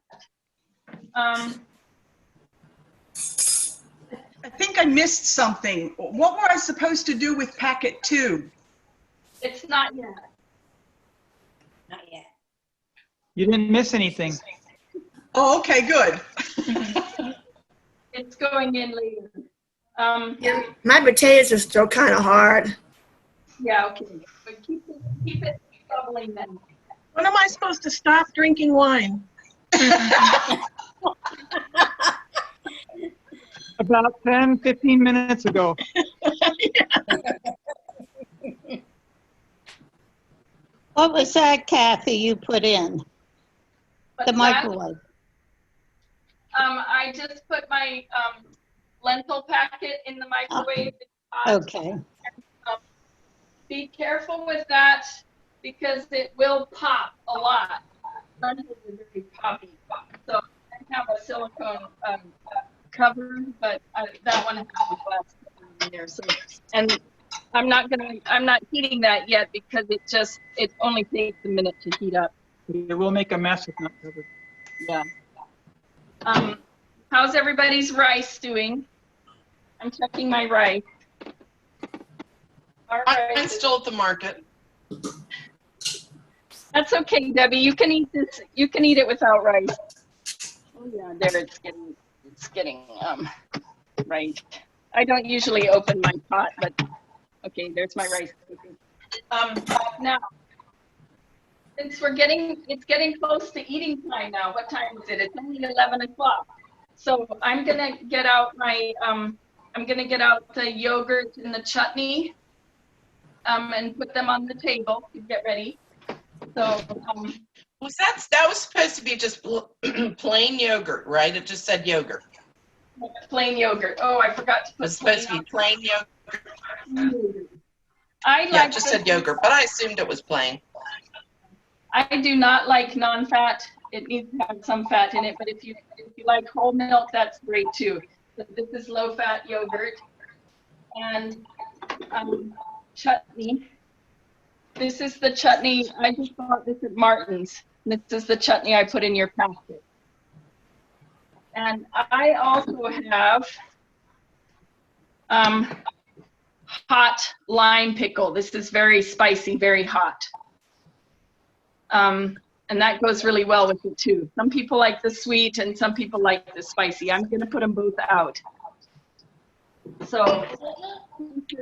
H: I think I missed something. What were I supposed to do with packet 2?
E: It's not yet.
F: Not yet.
G: You didn't miss anything.
H: Oh, okay, good.
E: It's going in later.
D: Yeah, my potatoes are still kind of hard.
E: Yeah, okay. But keep it bubbling then.
A: When am I supposed to stop drinking wine?
G: About 10, 15 minutes ago.
L: What was that, Kathy, you put in?
E: What's
L: The microwave.
E: I just put my lentil packet in the microwave.
L: Okay.
E: Be careful with that because it will pop a lot. Lentils are very poppy. So I have a silicone cover, but that one has a glass in there. So, and I'm not heating that yet because it only takes a minute to heat up.
G: It will make a mess if not covered.
E: Yeah. How's everybody's rice doing? I'm checking my rice.
I: I'm still at the market.
E: That's okay, Debbie. You can eat this. You can eat it without rice. Oh yeah, there it's getting right. I don't usually open my pot, but okay, there's my rice. Now, since it's getting close to eating time now. What time is it? It's only 11 o'clock. So I'm gonna get out the yogurt and the chutney, and put them on the table to get ready. So
I: that was supposed to be just plain yogurt, right? It just said yogurt.
E: Plain yogurt. Oh, I forgot to put
I: It's supposed to be plain yogurt.
E: yogurt. I
I: Yeah,
E: like
I: it just
E: the-
I: said yogurt, but I assumed it was plain.
E: I do not like non-fat. It needs to have some fat in it, but if you like whole milk, that's great too. But this is low-fat yogurt and chutney. This is the chutney. I just bought this at Martin's. This is the chutney I put in your packet. And I also have hot lime pickle. This is very spicy, very hot. And that goes really well with it too. Some people like the sweet and some people like the spicy. I'm gonna put them both out. So,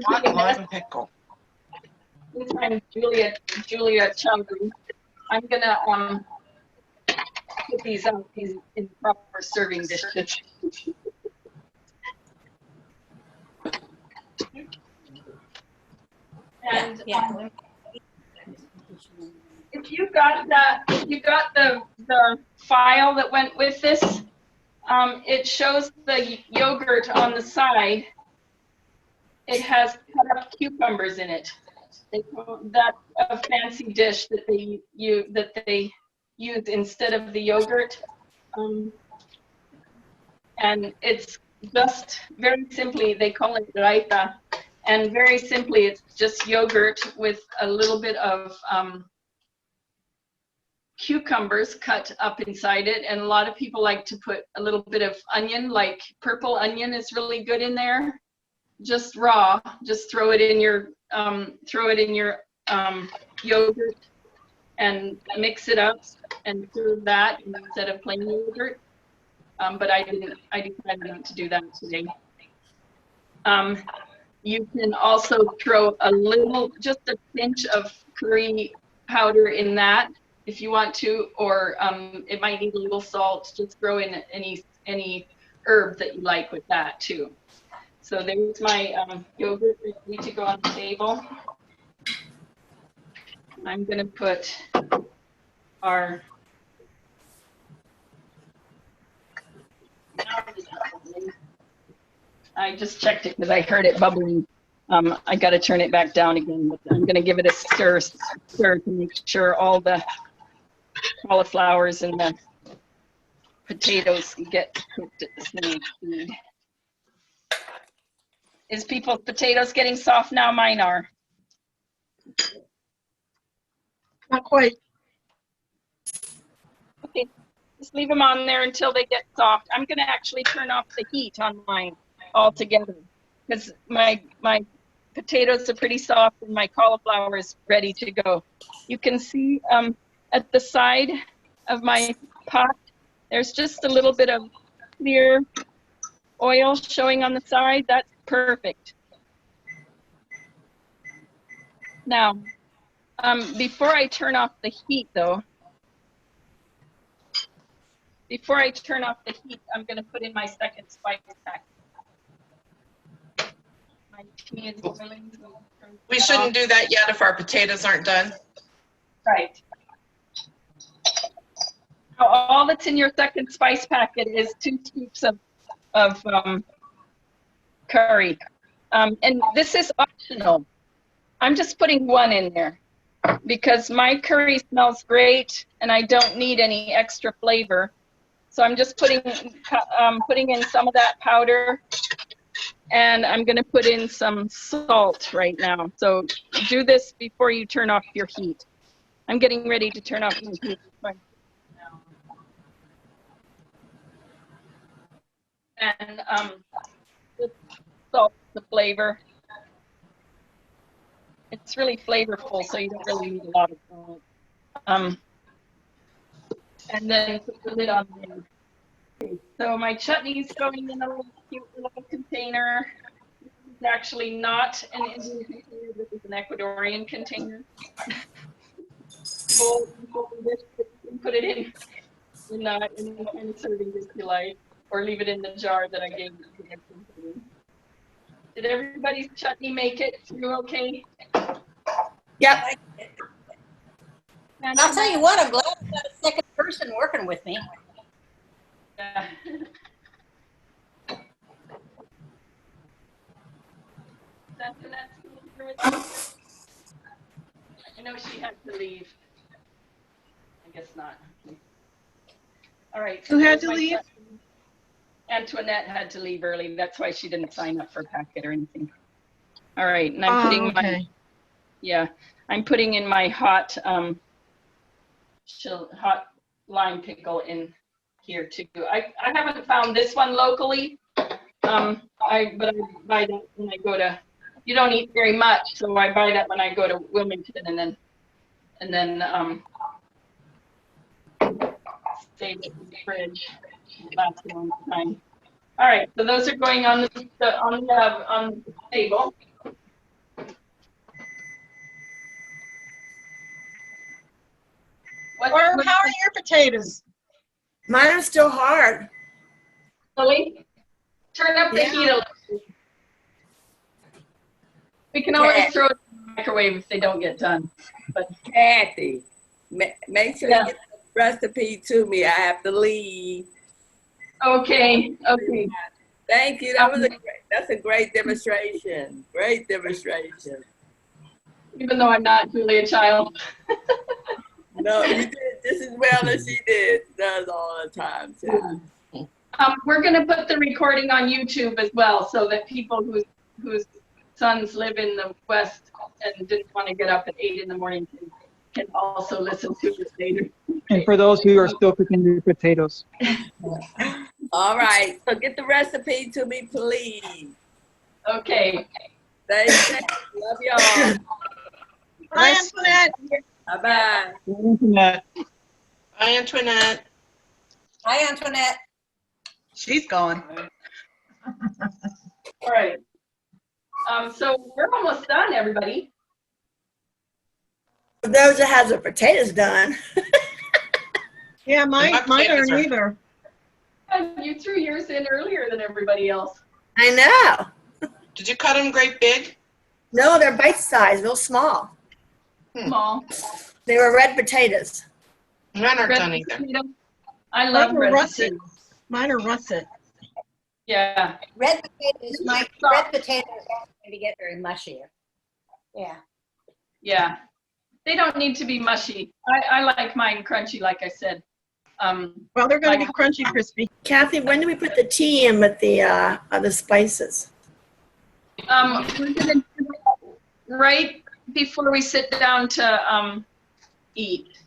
I: Hot lime pickle.
E: this time Julia Chowdhury. I'm gonna put these out in proper serving dishes. And
F: Yeah.
E: if you got the file that went with this, it shows the yogurt on the side. It has cut up cucumbers in it. That's a fancy dish that they use instead of the yogurt. And it's just very simply, they call it raita. And very simply, it's just yogurt with a little bit of cucumbers cut up inside it. And a lot of people like to put a little bit of onion, like purple onion is really good in there. Just raw, just throw it in your yogurt and mix it up and serve that instead of plain yogurt. But I decided not to do that today. You can also throw a little, just a pinch of curry powder in that if you want to, or it might need a little salt. Just throw in any herb that you like with that too. So there's my yogurt ready to go on the table. I'm gonna put our I just checked it because I heard it bubbling. I got to turn it back down again, but I'm going to give it a stir to make sure all the cauliflowers and the potatoes get cooked at the same speed. Is people's potatoes getting soft now? Mine are.
A: Not quite.
E: Okay, just leave them on there until they get soft. I'm going to actually turn off the heat on mine altogether because my potatoes are pretty soft and my cauliflower is ready to go. You can see at the side of my pot, there's just a little bit of clear oil showing on the side. That's perfect. Now, before I turn off the heat though, I'm going to put in my second spice pack. My tea is boiling.
I: We shouldn't do that yet if our potatoes aren't done.
E: Right. Now, all that's in your second spice packet is 2 scoops of curry. And this is optional. I'm just putting 1 in there because my curry smells great and I don't need any extra flavor. So I'm just putting in some of that powder, and I'm going to put in some salt right now. So do this before you turn off your heat. I'm getting ready to turn off my heat right now. And just salt the flavor. It's really flavorful, so you don't really need a lot of salt. And then put the lid on there. Okay, so my chutney is going in a little cute little container. This is actually not an Indian container. This is an Ecuadorian container. Bowl dish, you can put it in any kind of serving dish you like, or leave it in the jar that I gave you. Did everybody's chutney make it through okay?
D: Yep.
F: And I'll tell you what, I'm glad I've got a second person working with me.
E: Yeah. Antoinette still here with us? I know she had to leave. I guess not. All right.
A: Who had
E: there's
A: to
E: my
A: leave?
E: question. Antoinette had to leave early. That's why she didn't sign up for a packet or anything. All right, and I'm putting my, yeah, I'm putting in my hot hot lime pickle in here too. I haven't found this one locally. But I buy that when I go to, you don't eat very much, so I buy that when I go to Wilmington and then save it in the fridge. It lasts a long time. All right, so those are going on the table.
A: Barb, how are your potatoes?
D: Mine are still hard.
E: Lily, turn up the heat a little. We can always throw it in the microwave if they don't get done. But
K: Kathy, make sure you get the recipe to me. I have to leave.
E: Okay. Okay.
K: Thank you. That's a great demonstration. Great demonstration.
E: Even though I'm not Julia Child.
K: No, you did just as well as she does all the time too.
E: We're going to put the recording on YouTube as well, so that people whose sons live in the West and didn't want to get up at 8 in the morning can also listen to it later.
G: And for those who are still cooking their potatoes.
K: All right, so get the recipe to me, please.
E: Okay.
K: Thanks. Love y'all.
A: Bye, Antoinette.
K: Bye-bye.
G: Antoinette.
I: Hi, Antoinette.
F: Hi, Antoinette.
H: She's gone.
E: All right. So we're almost done, everybody.
D: For those that have their potatoes done.
A: Yeah, mine aren't either.
E: You threw yours in earlier than everybody else.
D: I know.
I: Did you cut them great big?
D: No, they're bite sized, real small.
E: Small.
D: They were red potatoes.
I: Mine aren't
E: Red
I: done either.
E: potato. I love
A: Mine are
E: red
A: russet.
E: potatoes.
A: Mine are russet.
E: Yeah.
F: Red potatoes, red potatoes don't maybe get very mushy. Yeah.
E: Yeah. They don't need to be mushy. I like mine crunchy, like I said.
A: Well, they're going to be crunchy, crispy.
D: Kathy, when do we put the tea in with the other spices?
E: We're gonna do it right before we sit down to eat.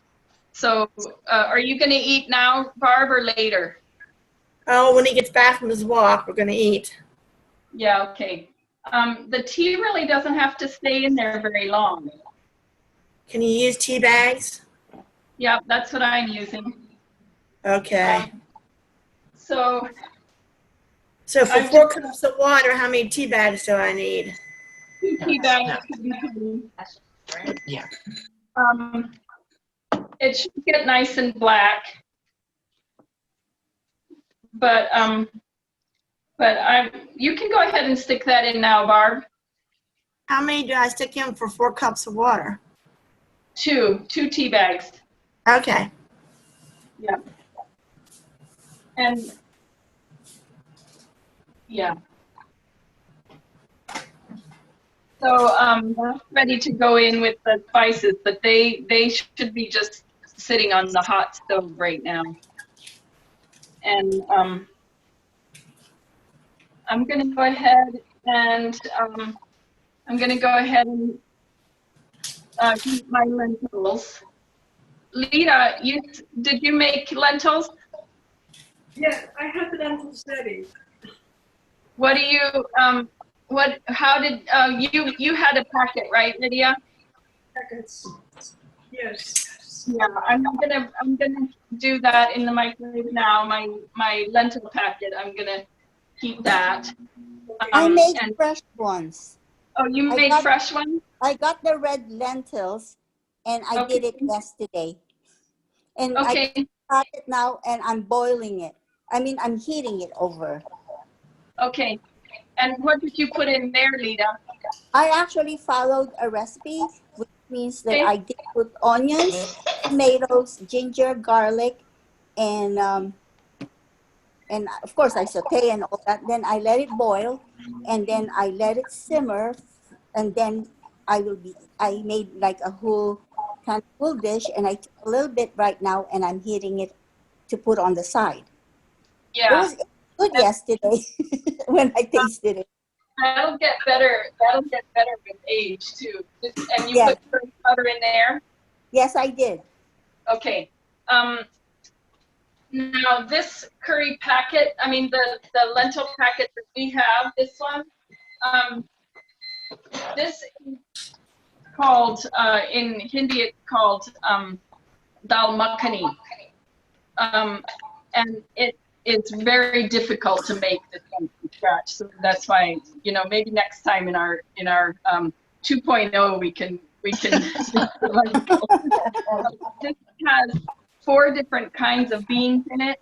E: So, are you gonna eat now, Barb, or later?
D: Oh, when he gets back from his walk, we're going to eat.
E: Yeah, okay. The tea really doesn't have to stay in there very long.
D: Can you use tea bags?
E: Yeah, that's what I'm using.
D: Okay.
E: So
D: for 4 cups of water, how many tea bags do I need?
E: 2 tea bags could be plenty.
I: Yeah.
E: It should get nice and black. But you can go ahead and stick that in now, Barb.
D: How many do I stick in for 4 cups of water?
E: 2 tea bags.
D: Okay.
E: Yeah. And yeah. So we're ready to go in with the spices, but they should be just sitting on the hot stove right now. And I'm going to go ahead and heat my lentils. Lita, did you make lentils?
M: Yes, I have lentils ready.
E: What do you how did you had a packet, right, Lydia?
M: Packets. Yes.
E: Yeah, I'm gonna do that in the microwave now. My lentil packet. I'm gonna heat that.
C: I made fresh ones.
E: Oh, you made fresh ones?
C: I got the red lentils, and I did it yesterday. And
E: okay.
C: I got it now, and I'm boiling it. I mean, I'm heating it over.
E: Okay. And what did you put in there, Lita?
C: I actually followed a recipe, which means that I did put onions, tomatoes, ginger, garlic, and of course I saute and all that. Then I let it boil, and then I let it simmer and then I made like a whole kind of full dish, and I took a little bit right now, and I'm heating it to put on the side.
E: Yeah.
C: It was good yesterday when I tasted it.
E: That'll get better. That'll get better with age too. And you
C: Yes.
E: put curry powder in there?
C: Yes, I did.
E: Okay. Now this curry packet, I mean the lentil packet that we have, this one, this is called, in Hindi it's called dal makhani. And it's very difficult to make this one from scratch. So that's why, you know, maybe next time in our 2.0 we can this has 4 different kinds of beans in it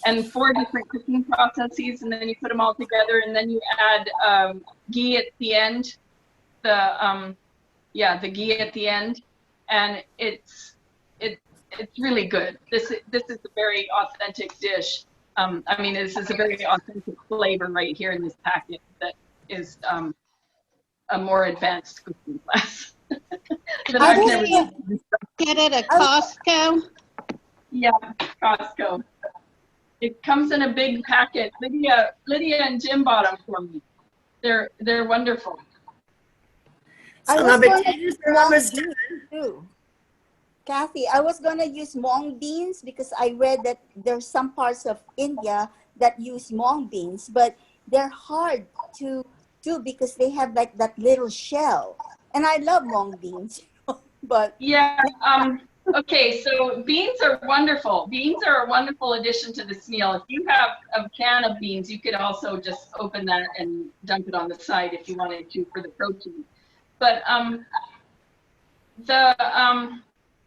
E: and 4 different cooking processes, and then you put them all together, and then you add ghee at the end, the ghee at the end, and it's really good. This is a very authentic dish. I mean, this is a very authentic flavor right here in this packet that is a more advanced cooking class. That I've never done.
L: Get it at Costco?
E: Yeah, Costco. It comes in a big packet. Lydia and Jim bought them for me. They're wonderful.
C: I was going to use mung beans too. Kathy, I was going to use mung beans because I read that there's some parts of India that use mung beans, but they're hard to do because they have like that little shell. And I love mung beans, but
E: yeah. Okay, so beans are wonderful. Beans are a wonderful addition to this meal. If you have a can of beans, you could also just open that and dump it on the side if you wanted to for the protein. But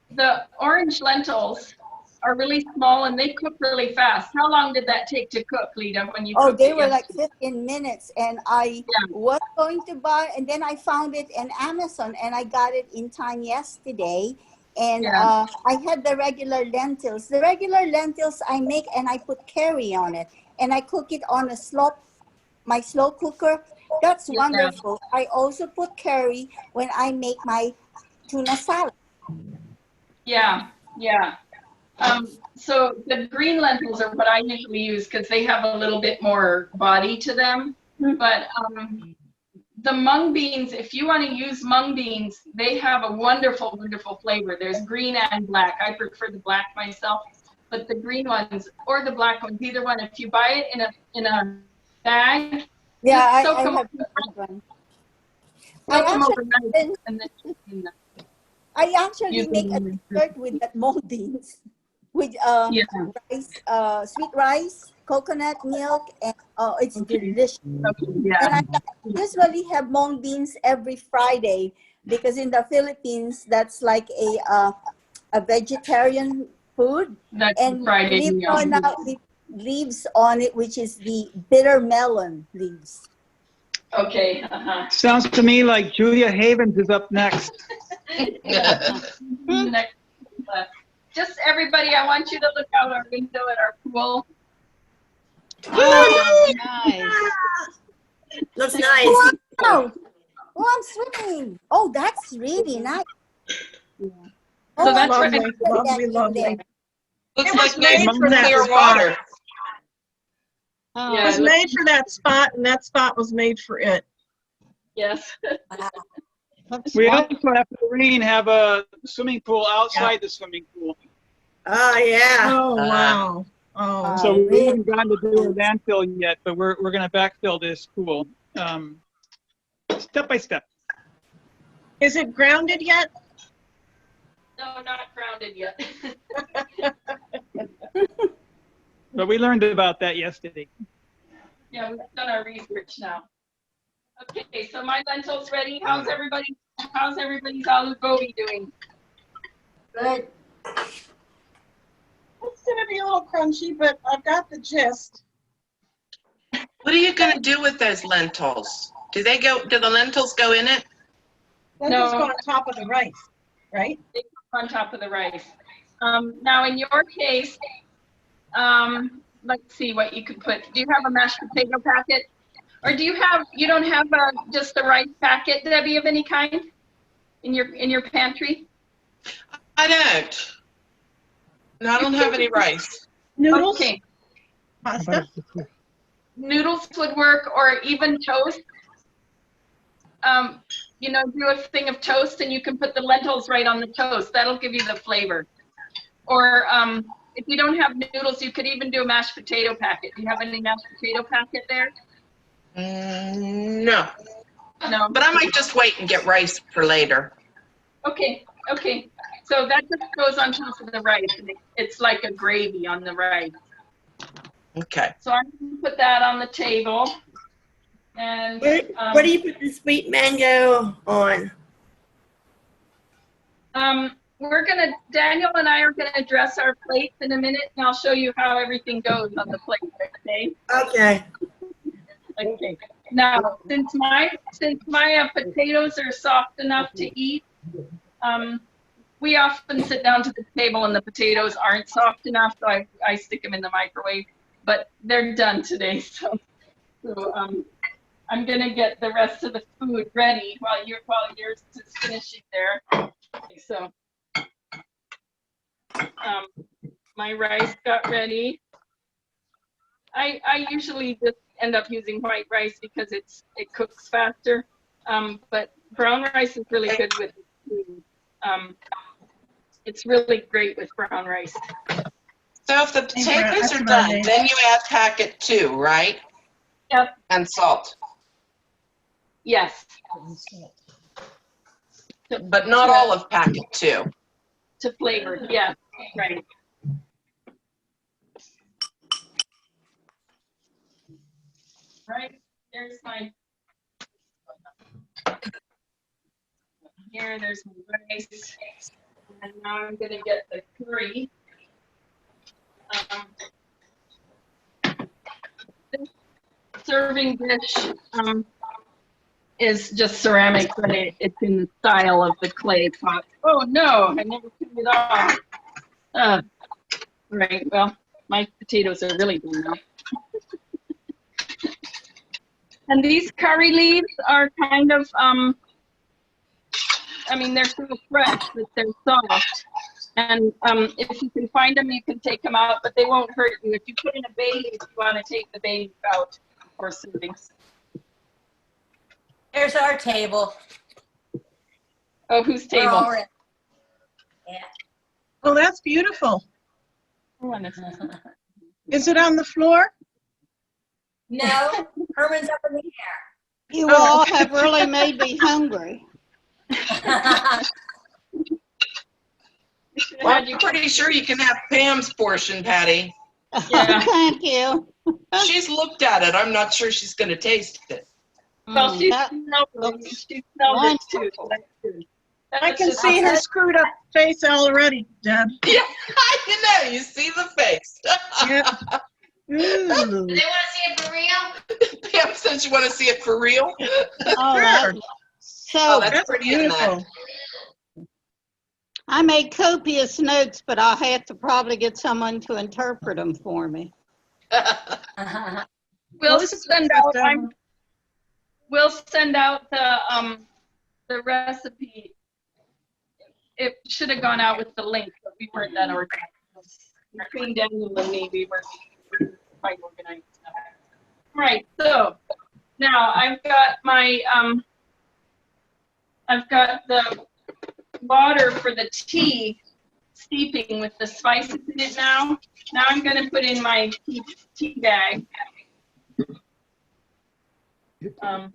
E: the orange lentils are really small and they cook really fast. How long did that take to cook, Lita, when you cooked
C: they
E: it
C: were like
E: yesterday?
C: 15 minutes, and I was going to buy, and then I found it in Amazon, and I got it in time yesterday. And I had the regular lentils. The regular lentils I make, and I put curry on it, and I cook it on my slow cooker. That's wonderful. I also put curry when I make my tuna salad.
E: Yeah. So the green lentils are what I usually use because they have a little bit more body to them. But the mung beans, if you want to use mung beans, they have a wonderful, wonderful flavor. There's green and black. I prefer the black myself, but the green ones or the black ones, either one. If you buy it in a bag,
C: yeah,
E: soak
C: I
E: them
C: have
E: overnight.
C: I
E: Soak them
C: actually,
E: overnight and then
C: I actually make a dessert with that mung beans, with rice, sweet rice, coconut milk, and it's delicious.
E: Yeah.
C: And I usually have mung beans every Friday because in the Philippines that's like a vegetarian food.
E: That's
C: and
E: Friday
C: we
E: meal.
C: found out with leaves on it, which is the bitter melon leaves.
E: Okay.
G: Sounds to me like Julia Havens is up next.
E: Next, just everybody, I want you to look out our window at our pool.
L: Oh, nice.
D: Looks nice.
C: Wow. Oh, I'm swimming. Oh, that's really nice.
E: So
A: lovely,
E: that's
A: lovely, lovely.
I: Looks
A: It was
I: like nice
A: made for that
I: clear
A: spot.
I: water.
A: It was made for that spot, and that spot was made for it.
E: Yes.
G: We also, after the rain, have a swimming pool outside the swimming pool.
D: Oh, yeah.
A: Oh, wow. Oh.
G: So we haven't gotten to do a landfill yet, but we're going to backfill this pool step by step.
A: Is it grounded yet?
E: No, not grounded yet.
G: But we learned about that yesterday.
E: Yeah, we've done our research now. Okay, so my lentil's ready. How's everybody's Aaloo Gobi doing?
C: Good.
A: It's gonna be a little crunchy, but I've got the gist.
I: What are you gonna do with those lentils? Do the lentils go in it?
A: Lentils go on top of the rice, right?
E: They go on top of the rice. Now in your case, let's see what you could put. Do you have a mashed potato packet? Or do you don't have just a rice packet, Debbie, of any kind in your pantry?
I: I don't. No, I don't have any rice.
A: Noodles?
E: Okay,
A: Pasta?
E: noodles would work, or even toast. You know, do a thing of toast and you can put the lentils right on the toast. That'll give you the flavor. Or if you don't have noodles, you could even do a mashed potato packet. Do you have any mashed potato packet there?
I: No.
E: No.
I: But I might just wait and get rice for later.
E: Okay, okay. So that just goes on top of the rice. It's like a gravy on the rice.
I: Okay.
E: So I'm going to put that on the table. And
D: Where do you put the sweet mango on?
E: Daniel and I are gonna dress our plates in a minute, and I'll show you how everything goes on the plate. Okay.
D: Okay.
E: Okay. Now, since my potatoes are soft enough to eat, we often sit down to the table and the potatoes aren't soft enough, so I stick them in the microwave. But they're done today, so I'm gonna get the rest of the food ready while yours is finishing there. Okay, so my rice got ready. I usually just end up using white rice because it cooks faster. But brown rice is really good with food. It's really great with brown rice.
I: So if the potatoes are done, then you add packet 2, right?
E: Yep.
I: And salt.
E: Yes.
I: But not all of packet 2.
E: To flavor, yeah, right. Right, there's my, there's my rice. And now I'm gonna get the curry. This serving dish is just ceramic, but it's in the style of the clay pot. Oh no, I never turned it off. Right, well, my potatoes are really done now. And these curry leaves are kind of, I mean, they're so fresh that they're soft. And if you can find them, you can take them out, but they won't hurt you. If you put in a bay leaf, you want to take the bay leaf out for serving.
F: There's our table.
E: Oh, whose table?
F: Yeah.
A: Oh, that's beautiful. Is it on the floor?
F: No, Herman's up in the air.
L: You all have really made me hungry.
I: Well, I'm pretty sure you can have Pam's portion, Patty.
E: Yeah.
L: Thank you.
I: She's looked at it. I'm not sure she's going to taste it.
E: Well, she
L: That
E: smelled
L: looks
E: it too.
L: wonderful.
E: That's good.
A: I can see her screwed up face already, Deb.
I: Yeah, you know, you see the face.
A: Yep. Ooh.
F: They want to see it for real?
I: Pam says you want to see it for real.
L: Oh, that looks so
I: Oh, that's pretty, isn't
A: beautiful.
I: that?
L: I made copious notes, but I'll have to probably get someone to interpret them for me.
E: We'll send out. We'll send out the recipe. It should have gone out with the link, but we weren't that organized. Between Daniel and me, we were quite organized. All right, so now I've got my I've got the water for the tea steeping with the spices in it now. Now I'm going to put in my tea bag. I'll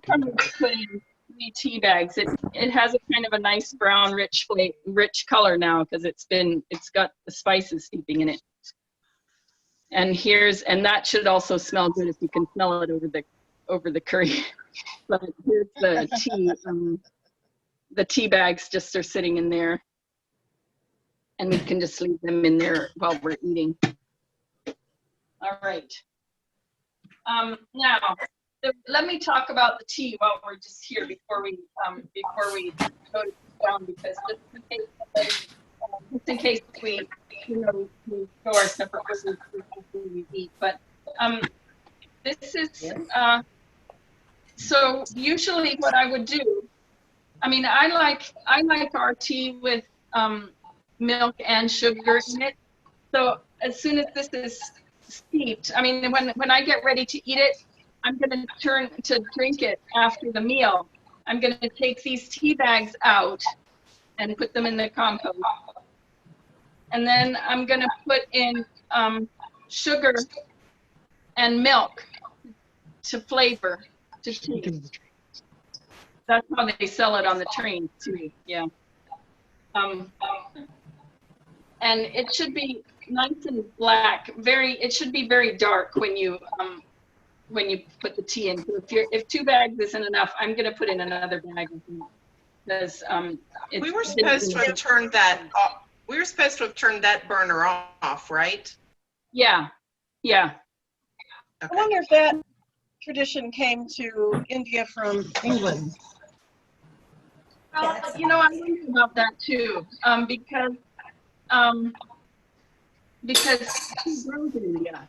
E: probably put in 3 tea bags. It has a kind of a nice brown, rich color now because it's got the spices steeping in it. And that should also smell good if you can smell it over the curry. But here's the tea. The tea bags just are sitting in there, and we can just leave them in there while we're eating. All right. Now, let me talk about the tea while we're just here before we go down, because just in case we go our separate ways before we eat. But this is, so usually what I would do, I mean, I like our tea with milk and sugar in it. So as soon as this is steeped, I mean, when I get ready to eat it, I'm going to turn to drink it after the meal. I'm going to take these tea bags out and put them in the compost. And then I'm going to put in sugar and milk to flavor to tea. That's how they sell it on the train too. Yeah. And it should be nice and black. It should be very dark when you put the tea in. So if 2 bags isn't enough, I'm going to put in another bag because
I: we were supposed to have turned that off. We were supposed to have turned that burner off, right?
E: Yeah. Yeah.
A: I wonder if that tradition came to India from England.
E: You know, I wonder about that too, because he grows in India.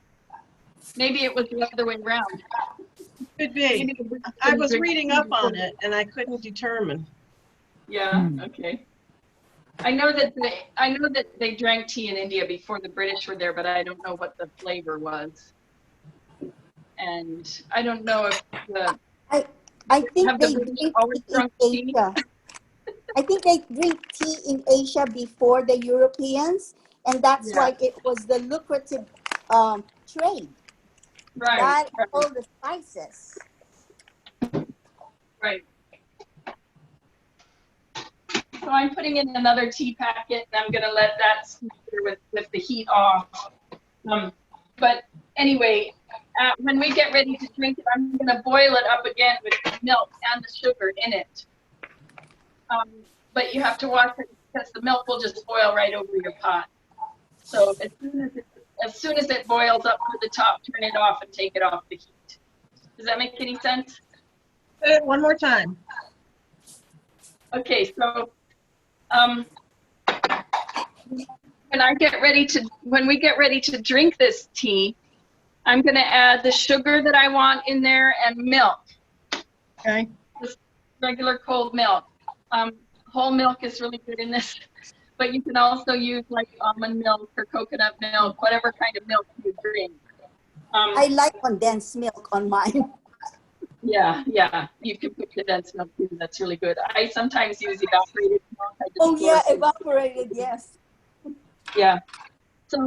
E: Maybe it was the other way around.
A: Could be. I was reading up on it and I couldn't determine.
E: Yeah. Okay. I know that they drank tea in India before the British were there, but I don't know what the flavor was. And I don't know if
C: I think they drink tea in Asia. I think they drink tea in Asia before the Europeans, and that's why it was the lucrative trade.
E: Right.
C: That all the spices.
E: Right. So I'm putting in another tea packet, and I'm going to let that simmer with the heat off. But anyway, when we get ready to drink it, I'm going to boil it up again with the milk and the sugar in it. But you have to watch it because the milk will just boil right over your pot. So as soon as it boils up to the top, turn it off and take it off the heat. Does that make any sense?
A: Say it one more time.
E: Okay, so when we get ready to drink this tea, I'm going to add the sugar that I want in there and milk.
A: Okay.
E: Just regular cold milk. Whole milk is really good in this, but you can also use like almond milk or coconut milk, whatever kind of milk you drink.
C: I like condensed milk on mine.
E: Yeah, you can put condensed milk too. That's really good. I sometimes use evaporated milk.
C: Oh yeah, evaporated, yes.
E: Yeah. So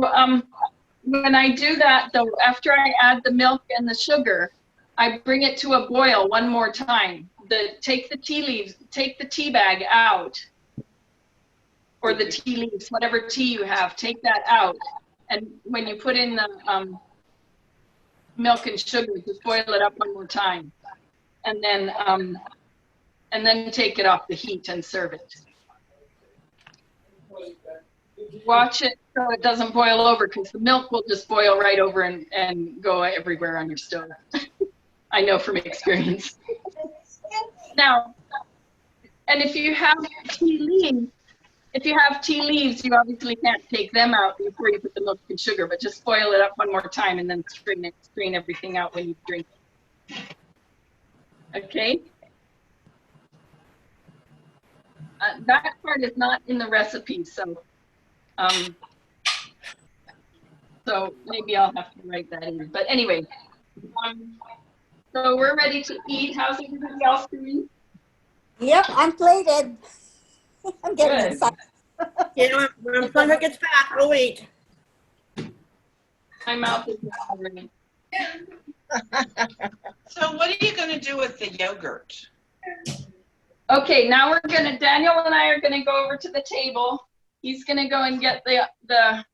E: when I do that though, after I add the milk and the sugar, I bring it to a boil one more time. Take the tea bag out, or the tea leaves, whatever tea you have, take that out. And when you put in the milk and sugar, just boil it up one more time. And then take it off the heat and serve it. Watch it so it doesn't boil over, because the milk will just boil right over and go everywhere on your stove. I know from experience. Now, and if you have tea leaves, you obviously can't take them out before you put the milk and sugar, but just boil it up one more time and then strain everything out when you drink it. Okay? That part is not in the recipe, so maybe I'll have to write that in. But anyway, so we're ready to eat. How's everybody else doing?
C: Yep, I'm plated. I'm getting excited.
D: Yeah, when Thunder gets back, we'll eat.
E: My mouth is watering.
I: So what are you going to do with the yogurt?
E: Okay, now Daniel and I are gonna go over to the table. He's gonna go and get the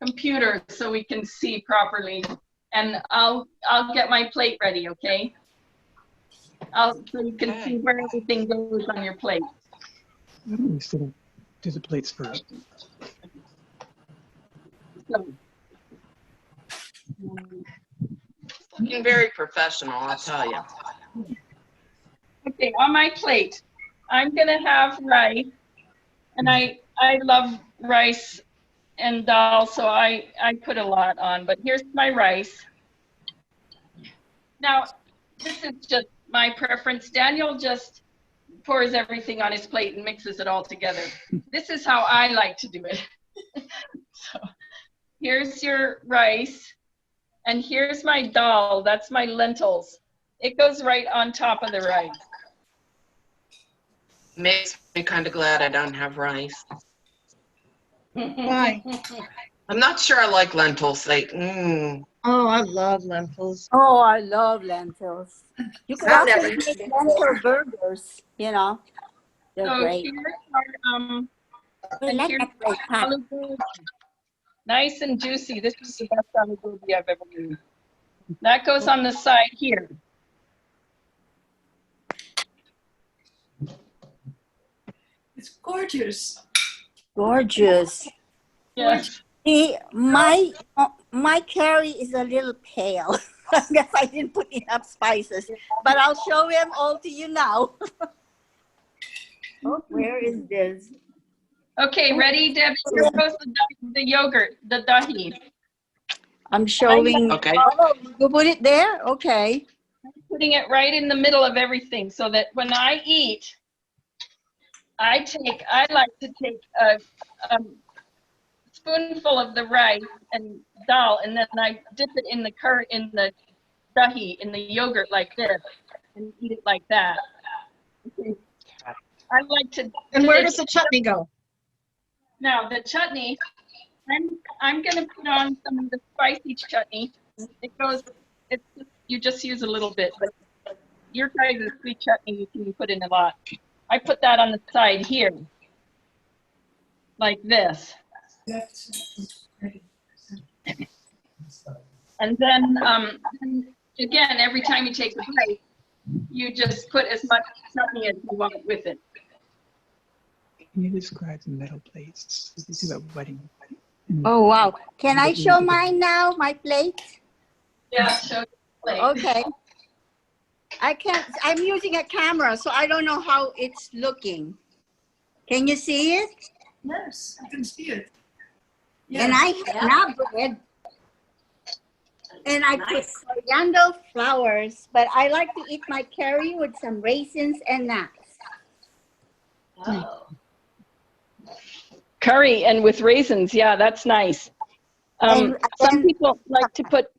E: computer so we can see properly. And I'll get my plate ready, okay? So you can see where everything goes on your plate.
B: We still do the plates first.
E: So,
I: Looking very professional, I'll tell you.
E: okay, on my plate, I'm gonna have rice, and I love rice and dal, so I put a lot on. But here's my rice. Now, this is just my preference. Daniel just pours everything on his plate and mixes it all together. This is how I like to do it. So here's your rice, and here's my dal. That's my lentils. It goes right on top of the rice.
I: Makes me kind of glad I don't have rice.
A: Why?
I: I'm not sure I like lentils.
A: Oh, I love lentils.
C: Oh, I love lentils. You could
D: I've
C: also
D: never
C: make
D: tasted it
C: lentil
D: before.
C: burgers, you know. They're
E: So
C: great.
E: here are,
C: We
E: and
C: like
E: here's
C: that great pot.
E: aloo gobi. Nice and juicy. This is the best aloo gobi I've ever made. That goes on the side here.
M: It's gorgeous.
C: Gorgeous.
E: Yes.
C: See, my curry is a little pale. I guess I didn't put enough spices, but I'll show them all to you now. Oh, where is this?
E: Okay, ready, Debbie? Here goes the yogurt, the dahi.
C: I'm showing.
I: Okay.
C: Oh, you put it there? Okay.
E: Putting it right in the middle of everything so that when I eat, I like to take a spoonful of the rice and dal, and then I dip it in the curry, in the dahi, in the yogurt like this, and eat it like that. Okay. I like to.
A: And where does the chutney go?
E: Now the chutney, I'm gonna put on some of the spicy chutney. It goes. It's just, you just use a little bit, but your guys' sweet chutney you can put in a lot. I put that on the side here, like this. And then again, every time you take a bite, you just put as much chutney as you want with it.
B: Can you describe the metal plates? This is a wedding.
C: Oh, wow. Can I show mine now, my plate?
E: Yeah, show the plate.
C: Okay. I can't, I'm using a camera, so I don't know how it's looking. Can you see it?
M: Yes, I can see it.
C: And I have bread. And I put coriander flowers, but I like to eat my curry with some raisins and nuts.
F: Oh.
E: Curry and with raisins, yeah, that's nice. Some people like to put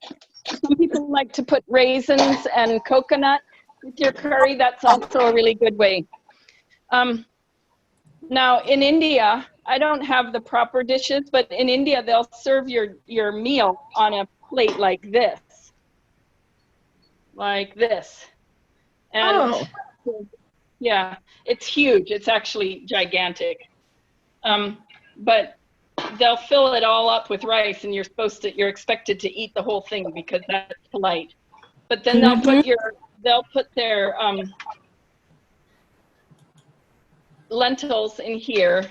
E: raisins and coconut with your curry. That's also a really good way. Now in India, I don't have the proper dishes, but in India they'll serve your meal on a plate like this. And yeah, it's huge. It's actually gigantic. But they'll fill it all up with rice, and you're expected to eat the whole thing because that's polite. But then they'll put their lentils in here,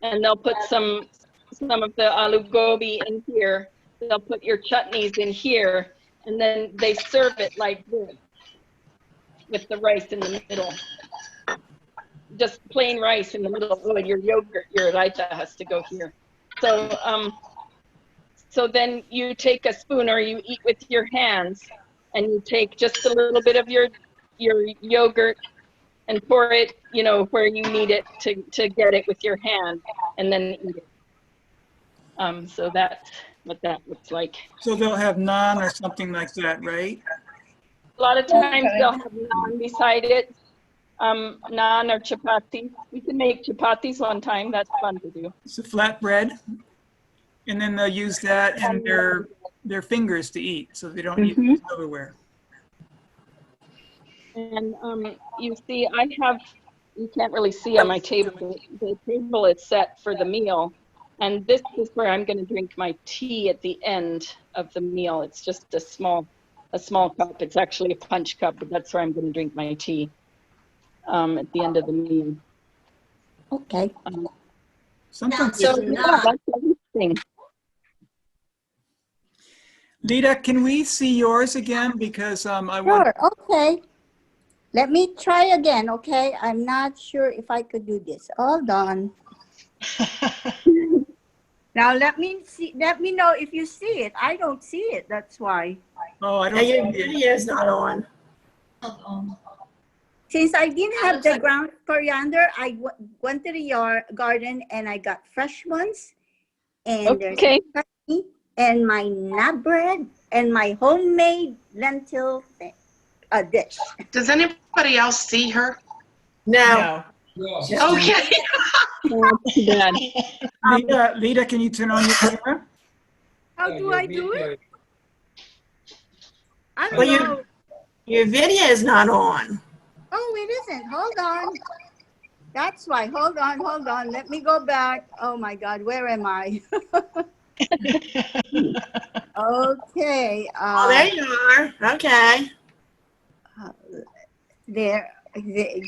E: and they'll put some of the aloo gobi in here. They'll put your chutneys in here, and then they serve it like this with the rice in the middle. Just plain rice in the middle. Oh, your yogurt, your raita has to go here. So then you take a spoon, or you eat with your hands, and you take just a little bit of your yogurt and pour it, where you need it to get it with your hand, and then eat it. So that's what that looks like.
G: So they'll have naan or something like that, right?
E: A lot of times they'll have naan beside it. Naan or chapati. We can make chapatis one time. That's fun to do.
G: It's a flatbread, and then they'll use that and their fingers to eat, so they don't eat silverware.
E: And you see, you can't really see on my table. The table is set for the meal, and this is where I'm going to drink my tea at the end of the meal. It's just a small cup. It's actually a punch cup, but that's where I'm going to drink my tea. At the end of the meal.
C: Okay.
G: Sometimes
E: that's everything.
G: Lita, can we see yours again? Because I want.
C: Sure, okay. Let me try again, okay? I'm not sure if I could do this. Hold on. Now let me know if you see it. I don't see it, that's why.
G: Oh, I
D: Now
G: don't
D: your
G: see it.
D: video's not on.
C: Since I didn't have the ground coriander, I went to the garden and I got fresh ones. And
E: Okay.
C: there's chutney and my nab bread and my homemade lentil dish.
I: Does anybody else see her?
D: No.
I: Okay.
E: Bad.
G: Lita, can you turn on your camera?
C: How do I do it? I don't
D: Well,
C: know.
D: your video is not on.
C: Oh, it isn't. Hold on. That's why. Hold on. Let me go back. Oh my God, where am I? Okay.
D: Oh, there you are. Okay.
C: There.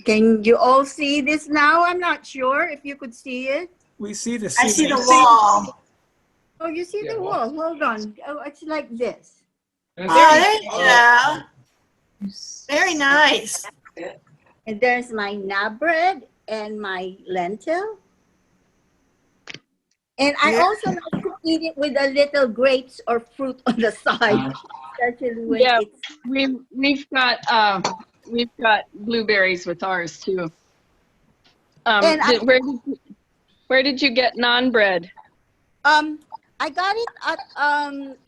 C: Can you all see this now? I'm not sure if you could see it.
G: We see the
D: I see the
G: ceiling.
D: wall.
C: Oh, you see the wall. Hold on. Oh, it's like this.
D: Oh, there you go. Very nice.
C: And there's my nab bread and my lentil. And I also like to eat it with a little grapes or fruit on the side. Especially when it's
E: we've got blueberries with ours too.
C: And
E: Where did you get naan bread?
C: I got it at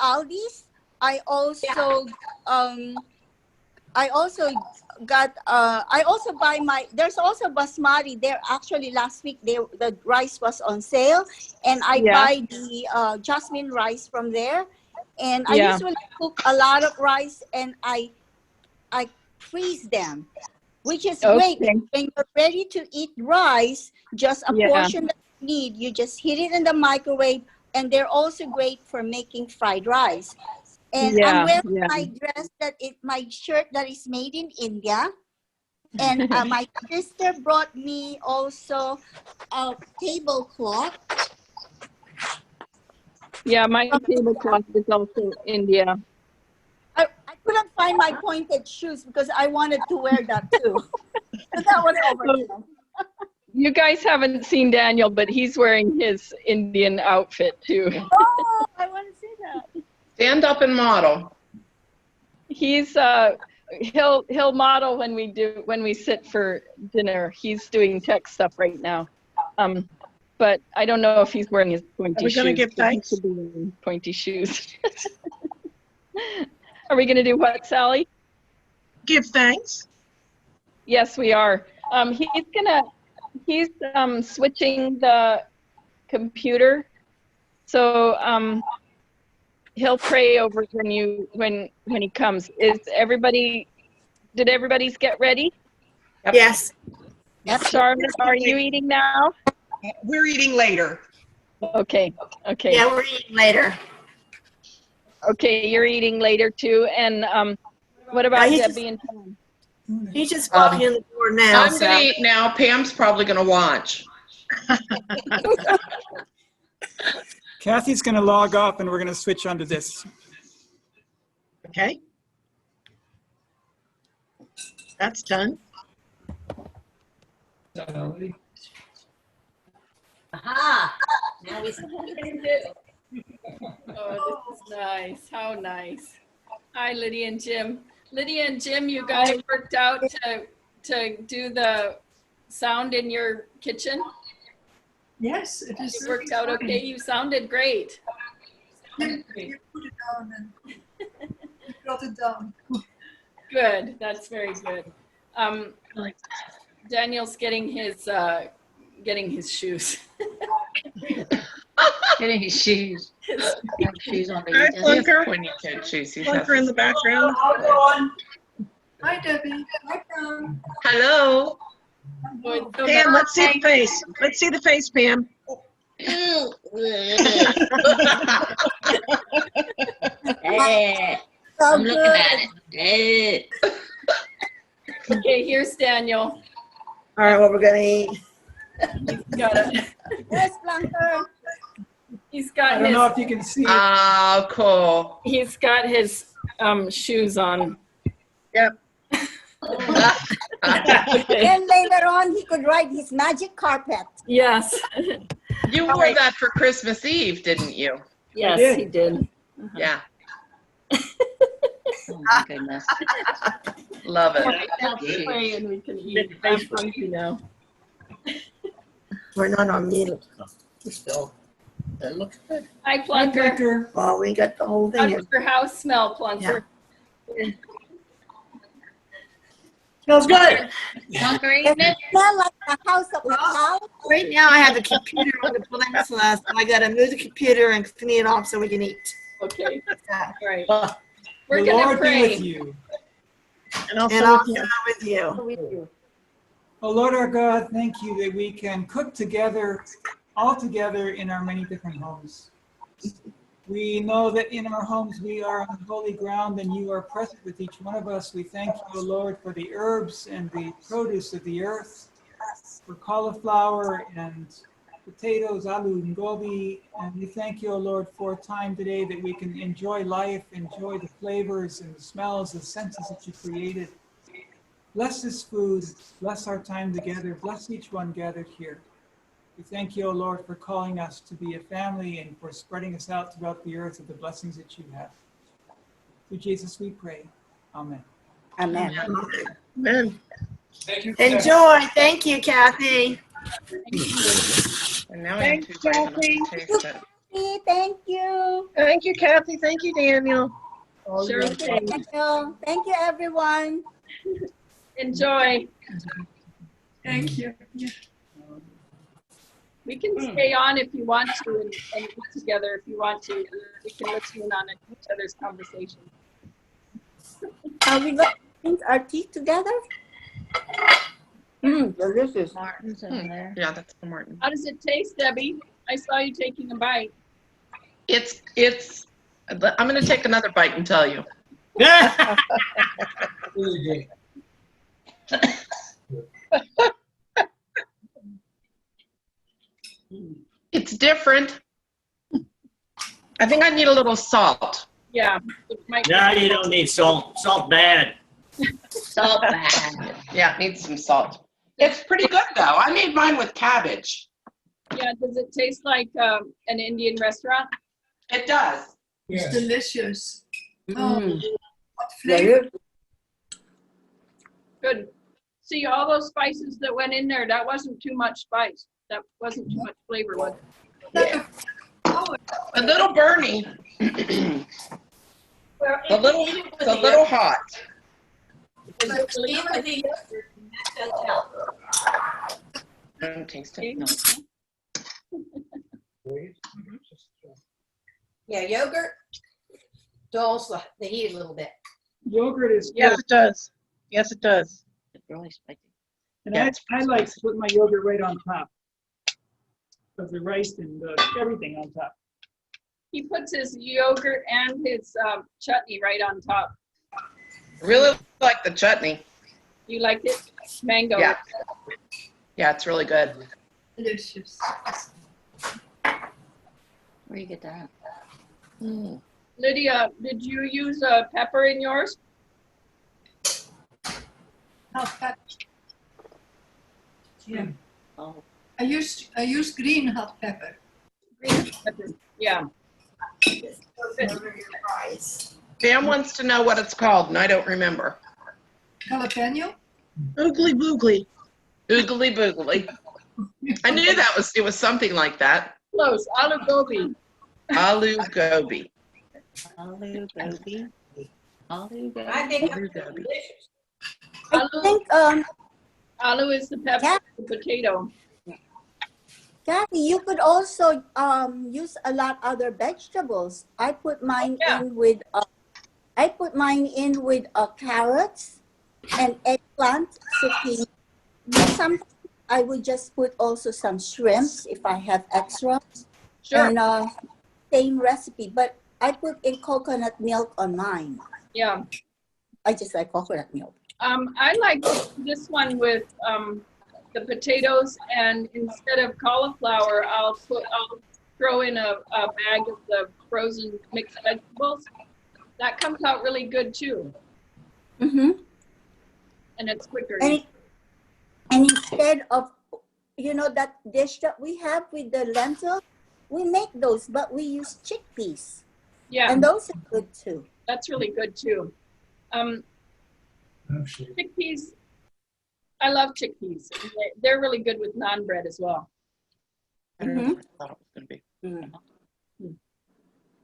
C: Aldi's. I also buy there's also basmati there. Actually last week the rice was on sale and I buy the jasmine rice from there. And I usually cook a lot of rice and I freeze them, which is great. When you're ready to eat rice, just a portion that you need, you just heat it in the microwave, and they're also great for making fried rice. And I'm wearing my dress my shirt that is made in India. And my sister brought me also a tablecloth.
E: Yeah, my tablecloth is also India.
C: I couldn't find my pointed shoes because I wanted to wear that too. But that was over.
E: You guys haven't seen Daniel, but he's wearing his Indian outfit too.
C: Oh, I want to see that.
I: Stand up and model.
E: He's he'll model when we sit for dinner. He's doing tech stuff right now. But I don't know if he's wearing his pointy shoes.
A: Are we going to give thanks?
E: He could be wearing pointy shoes. Are we going to do what, Sally?
A: Give thanks.
E: Yes, we are. He's switching the computer, so he'll pray over when he comes. Did everybody's get ready?
D: Yes.
E: Charlotte, are you eating now?
H: We're eating later.
E: Okay.
D: Yeah, we're eating later.
E: Okay, you're eating later too. And what about Debbie and Tom?
D: He's just walking in the door now.
I: I'm going to eat now. Pam's probably going to watch.
G: Kathy's going to log off and we're going to switch onto this.
A: Okay. That's done.
F: Aha! Now we see what we can do.
E: Oh, this is nice. How nice. Hi, Lydia and Jim. Lydia and Jim, you guys worked out to do the sound in your kitchen?
M: Yes, it is.
E: It worked out okay. You sounded great.
M: You put it down and you got it down.
E: Good. That's very good. Daniel's getting his shoes.
B: Getting his shoes. Shoes on
A: Hi, Flunker.
I: When you can choose, you
A: Flunker in the background.
M: Hi, Debbie. Hi, Pam.
I: Hello.
A: Pam, let's see the face. Let's see the face, Pam.
C: I'm looking at
L: it.
E: Okay, here's Daniel.
D: All right, what we're going to eat.
E: He's got it.
C: Yes, Blanca.
E: He's got
G: I don't know if you can see.
I: Oh, cool.
E: He's got his shoes on.
A: Yep.
C: And later on, he could ride his magic carpet.
E: Yes.
I: You wore that for Christmas Eve, didn't you?
E: Yes, he did.
I: Yeah.
N: Oh my goodness.
I: Love it.
E: Let's pray and we can eat. I'm hungry now.
D: We're not on mute.
N: Still, that looks good.
E: Hi, Plunker.
D: Well, we got the whole
E: How
D: thing.
E: does your house smell, Plunker?
D: Smells good.
C: It smell like the house of a cow.
D: Right now, I have the computer on the peninsula, so I gotta move the computer and clean it off so we can eat.
E: Okay. All right.
G: The
E: We're gonna
G: Lord be
E: pray.
G: with you.
D: And also with you.
G: Oh Lord our God, thank you that we can cook together, all together in our many different homes. We know that in our homes we are on holy ground and you are present with each one of us. We thank you, O Lord, for the herbs and the produce of the earth, for cauliflower and potatoes, aaloo and gobi. And we thank you, O Lord, for a time today that we can enjoy life, enjoy the flavors and the smells, the senses that you created. Bless this food, bless our time together, bless each one gathered here. We thank you, O Lord, for calling us to be a family and for spreading us out throughout the earth of the blessings that you have. Through Jesus we pray. Amen.
C: Amen.
D: Amen. Enjoy. Thank you, Kathy.
N: And now
A: Thanks, Kathy.
C: Thank you.
A: Thank you, Kathy. Thank you, Daniel.
E: Sure thing.
C: Thank you, everyone.
E: Enjoy.
M: Thank you.
E: We can stay on if you want to and eat together if you want to. We can listen in on each other's conversation.
C: Are we going to drink our tea together? Delicious.
N: Martin's in there.
I: Yeah, that's the Martin.
E: How does it taste, Debbie? I saw you taking a bite.
I: I'm going to take another bite and tell you. It's different. I think I need a little salt.
E: Yeah. It might
N: No, you don't need salt. Salt bad.
E: Salt bad.
I: Yeah, it needs some salt. It's pretty good though. I made mine with cabbage.
E: Yeah, does it taste like an Indian restaurant?
I: It does.
M: It's delicious. Oh,
C: Mm.
M: what flavor.
E: Good. See, all those spices that went in there, that wasn't too much spice. That wasn't too much flavor, was it?
I: A little burny. a little hot. I don't taste it. No.
F: Yeah, yogurt dulls the heat a little bit.
G: Yogurt is
A: Yes,
G: good.
A: it does. Yes, it does.
N: It's really spicy.
G: And
I: Yeah,
G: I like to put my yogurt right on top of the rice and everything on top.
E: He puts his yogurt and his chutney right on top.
I: Really like the chutney.
E: You liked it? Mango.
I: Yeah. Yeah, it's really good.
M: Delicious.
N: Where you get that?
E: Lydia, did you use pepper in yours?
M: Hot pepper. Yeah.
N: Oh.
M: I use green hot pepper.
E: Green pepper. Yeah.
I: Pam wants to know what it's called, and I don't remember.
M: Jalapeno.
I: Oogly boogly. Oogly boogly. I knew it was something like that.
E: Close. Aaloo gobi.
I: Aaloo gobi.
N: Aaloo gobi. Aaloo gobi.
F: I think
I: Aaloo gobi.
C: I think,
E: Aaloo is the pepper, the potato.
C: Kathy, you could also use a lot other vegetables. I put mine in with carrots and eggplant, zucchini. Sometimes I would just put also some shrimps if I have extra.
E: Sure.
C: And same recipe, but I put in coconut milk on mine.
E: Yeah.
C: I just like coconut milk.
E: I like this one with the potatoes, and instead of cauliflower, I'll throw in a bag of the frozen mixed vegetables. That comes out really good too.
C: Mm-hmm.
E: And it's quicker.
C: And instead of, that dish that we have with the lentil, we make those, but we use chickpeas.
E: Yeah.
C: And those are good too.
E: That's really good too. Chickpeas, I love chickpeas. They're really good with naan bread as well.
I: I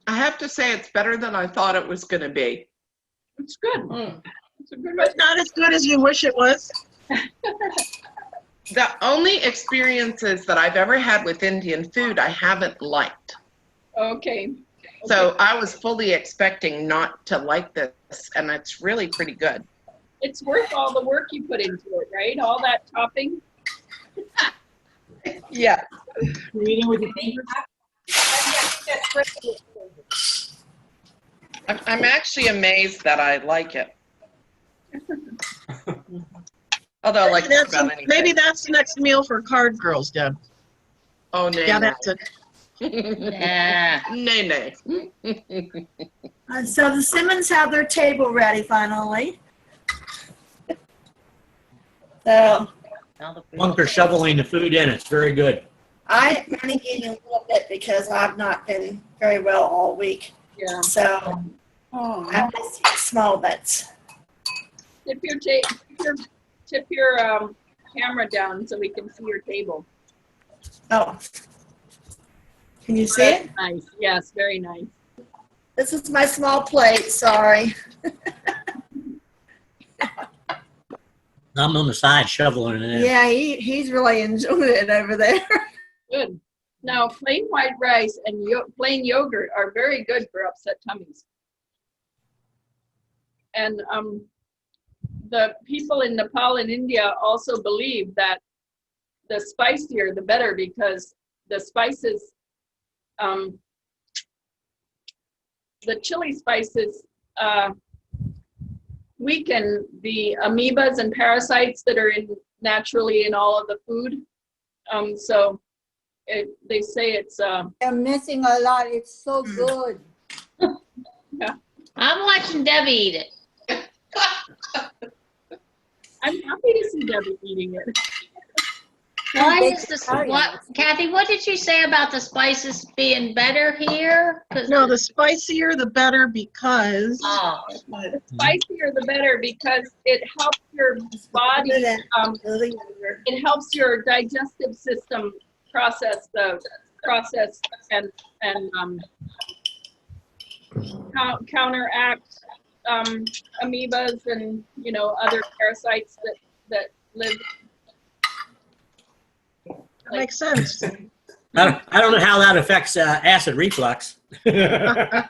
I: have to say it's better than I thought it was going to be.
E: It's good. It's a good
A: But not as good as you wish it was.
I: The only experiences that I've ever had with Indian food I haven't liked.
E: Okay.
I: So I was fully expecting not to like this, and it's really pretty good.
E: It's worth all the work you put into it, right? All that topping.
I: Yeah.
G: You're eating with your fingers?
I: I'm actually amazed that I like it. Although I like
A: Maybe that's,
I: just about anything.
A: maybe that's the next meal for card girls, Deb.
I: Oh, no.
A: Yeah, that's it.
I: Nay.
D: So the Simmons have their table ready finally. So
O: Bunker shoveling the food in. It's very good.
D: I am only eating a little bit because I've not been very well all week.
E: Yeah.
D: So I'm just eating small bits.
E: Tip your camera down so we can see your table.
D: Oh. Can you see it?
E: Nice. Yes, very nice.
D: This is my small plate, sorry.
O: I'm on the side shoveling it in.
D: Yeah, he's really enjoying it over there.
E: Good. Now, plain white rice and plain yogurt are very good for upset tummies. And the people in Nepal and India also believe that the spicier the better, because the spices, the chili spices weaken the amoebas and parasites that are naturally in all of the food. So they say it's...
C: I'm missing a lot. It's so good.
E: Yeah.
P: I'm watching Debbie eat it.
E: I'm happy to see Debbie eating it.
P: Why is this? What, Kathy? What did you say about the spices being better here?
A: No, the spicier the better because.
P: Oh.
E: The spicier the better because it helps your body. It helps your digestive system process and counteract amoebas and other parasites that live.
A: That makes sense.
O: I don't know how that affects acid reflux.
E: Yeah,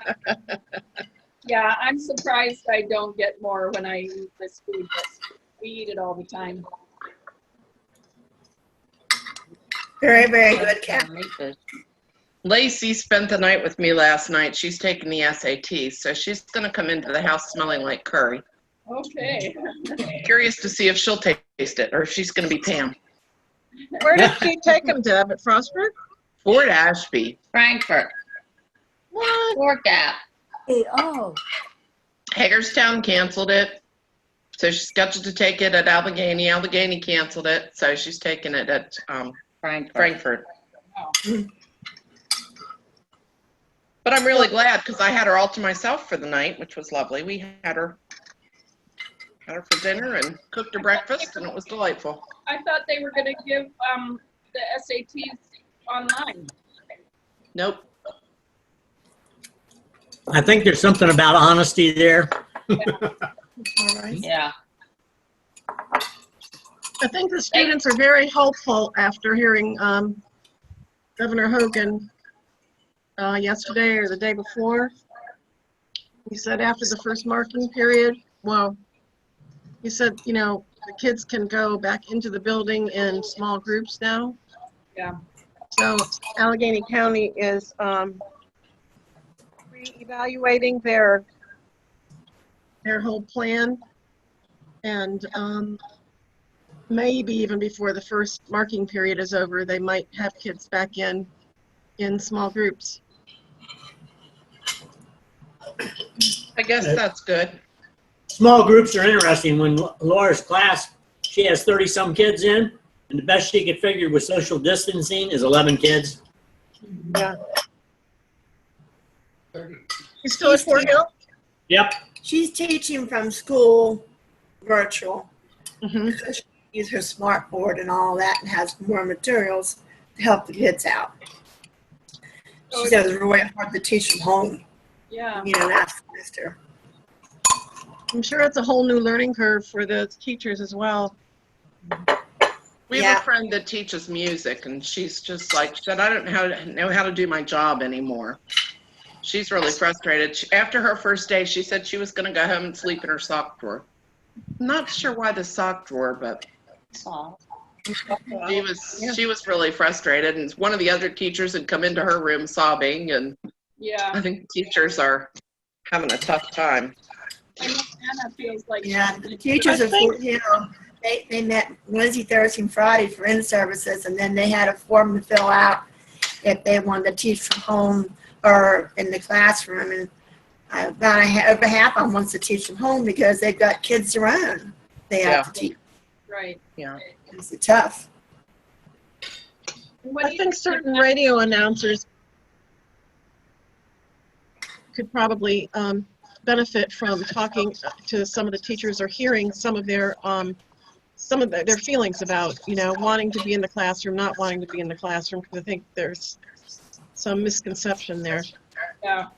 E: I'm surprised I don't get more when I eat this food, but we eat it all the time.
D: Very, very good, Kathy.
I: Lacey spent the night with me last night. She's taking the SATs, so she's going to come into the house smelling like curry.
E: Okay.
I: Curious to see if she'll taste it or if she's going to be Pam.
A: Where did she take them, Deb? At Frostburg?
I: Fort Ashby.
P: Frankfurt.
A: What?
P: Fort Gap.
C: Hey, oh.
I: Hagerstown canceled it. So she's scheduled to take it at Allegheny. Allegheny canceled it. So she's taking it at Frankfurt.
E: Wow.
I: But I'm really glad because I had her all to myself for the night, which was lovely. We had her for dinner and cooked her breakfast, and it was delightful.
E: I thought they were going to give the SATs online.
I: Nope.
O: I think there's something about honesty there.
P: Yeah.
A: I think the students are very hopeful after hearing Governor Hogan yesterday or the day before. He said after the first marking period, well, he said, the kids can go back into the building in small groups now.
E: Yeah.
A: So Allegheny County is re-evaluating their whole plan, and maybe even before the first marking period is over, they might have kids back in small groups.
I: I guess that's good.
O: Small groups are interesting. When Laura's class, she has 30-some kids in, and the best she could figure with social distancing is 11 kids.
A: Yeah. You still at Fort Hill?
O: Yep.
D: She's teaching from school virtual.
A: Mhm.
D: So she uses her smart board and all that and has more materials to help the kids out. She said it was really hard to teach from home,
E: Yeah.
D: last semester.
A: I'm sure it's a whole new learning curve for the teachers as well.
I: We have a friend that teaches music, and she's just like, she said, I don't know how to do my job anymore. She's really frustrated. After her first day, she said she was going to go home and sleep in her sock drawer. I'm not sure why the sock drawer, but she was really frustrated. And one of the other teachers had come into her room sobbing, and
E: Yeah.
I: I think teachers are having a tough time.
E: I know Anna feels like
D: The teachers are, they met Wednesday, Thursday, and Friday for in-services, and then they had a form to fill out if they wanted to teach from home or in the classroom. And about over half of them wants to teach from home because they've got kids their own. They have to teach.
E: Right.
I: Yeah.
D: It's tough.
A: I think certain radio announcers could probably benefit from talking to some of the teachers or hearing some of their feelings about, wanting to be in the classroom, not wanting to be in the classroom, because I think there's some misconception there.
E: Yeah.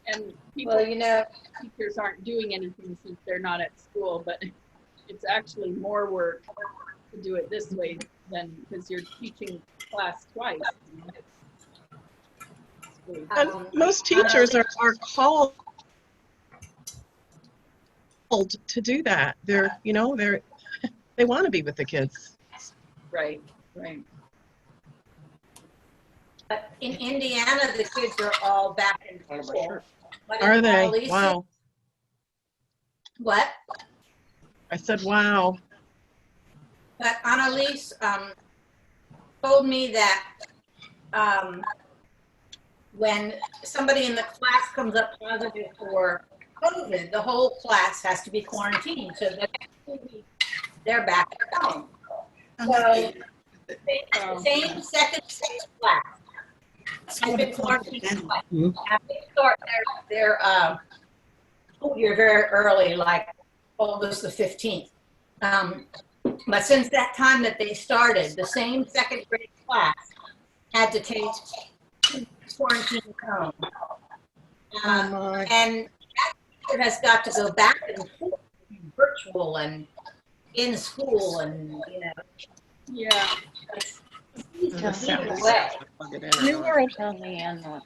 E: And people, teachers aren't doing anything since they're not at school, but it's actually more work to do it this way than because you're teaching class twice.
A: And most teachers are called to do that. They want to be with the kids.
E: Right, right.
F: But in Indiana, the kids are all back in school. But in
A: Are they?
F: Annalise-
A: Wow.
F: What?
A: I said, wow.
F: But Annalise told me that when somebody in the class comes up positive for COVID, the whole class has to be quarantined. So the next 2 weeks, they're back at home. So the same second class has been quarantined twice. Now they start their school year very early, like August the 15th. But since that time that they started, the same second grade class had to take quarantine home. And that has got to go back and forth, virtual and in school, and
E: Yeah.
A: New World.
N: Tell me what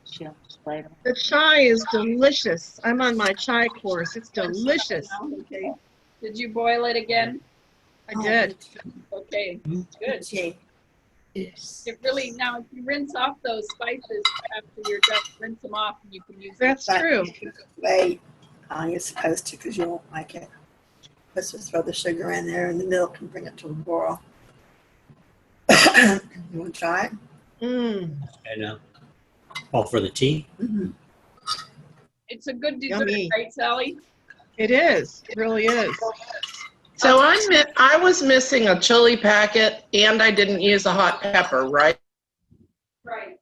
N: she'll later.
A: The chai is delicious. I'm on my chai course. It's delicious.
E: Okay. Did you boil it again?
A: I did.
E: Okay, good. It really, now if you rinse off those spices after you're done, rinse them off and you can use them.
A: That's true.
D: Wait, you're supposed to because you won't like it. Let's just throw the sugar in there and the milk and bring it to a boil. You want to try it?
A: Mm.
O: I know. Oh, for the tea?
D: Mm-hmm.
E: It's a good dessert,
A: Yummy.
E: right, Sally?
A: It is. It really is.
I: So I was missing a chili packet, and I didn't use a hot pepper, right?
E: Right.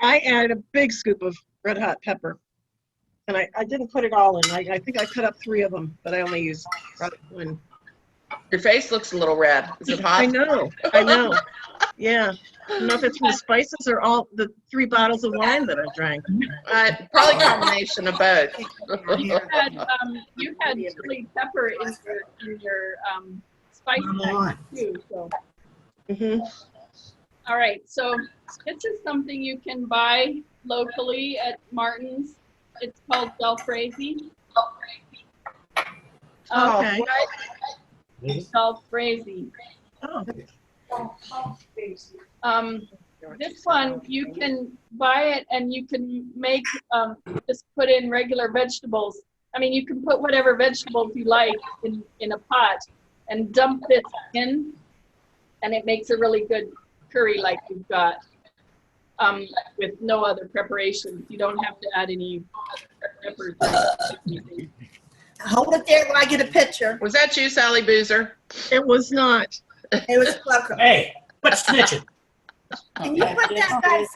A: I added a big scoop of red hot pepper. And I didn't put it all in. I think I cut up 3 of them, but I only used probably 1.
I: Your face looks a little red. Is it hot?
A: I know. Yeah. I don't know if it's from the spices or all the 3 bottles of wine that I drank.
I: Probably a combination of both.
E: You had chili pepper in your spice pack too. So.
A: Mm-hmm.
E: All right. So this is something you can buy locally at Martin's. It's called Jalfrezi.
A: Okay.
E: Jalfrezi.
A: Oh.
E: This one, you can buy it and you can make, just put in regular vegetables. I mean, you can put whatever vegetables you like in a pot and dump this in, and it makes a really good curry like you've got with no other preparations. You don't have to add any peppers or anything.
D: Hold it there while I get a picture.
I: Was that you, Sally Boozer?
A: It was not.
D: It was Clucker.
O: Hey, quit snitching.
D: Can you put that, guys?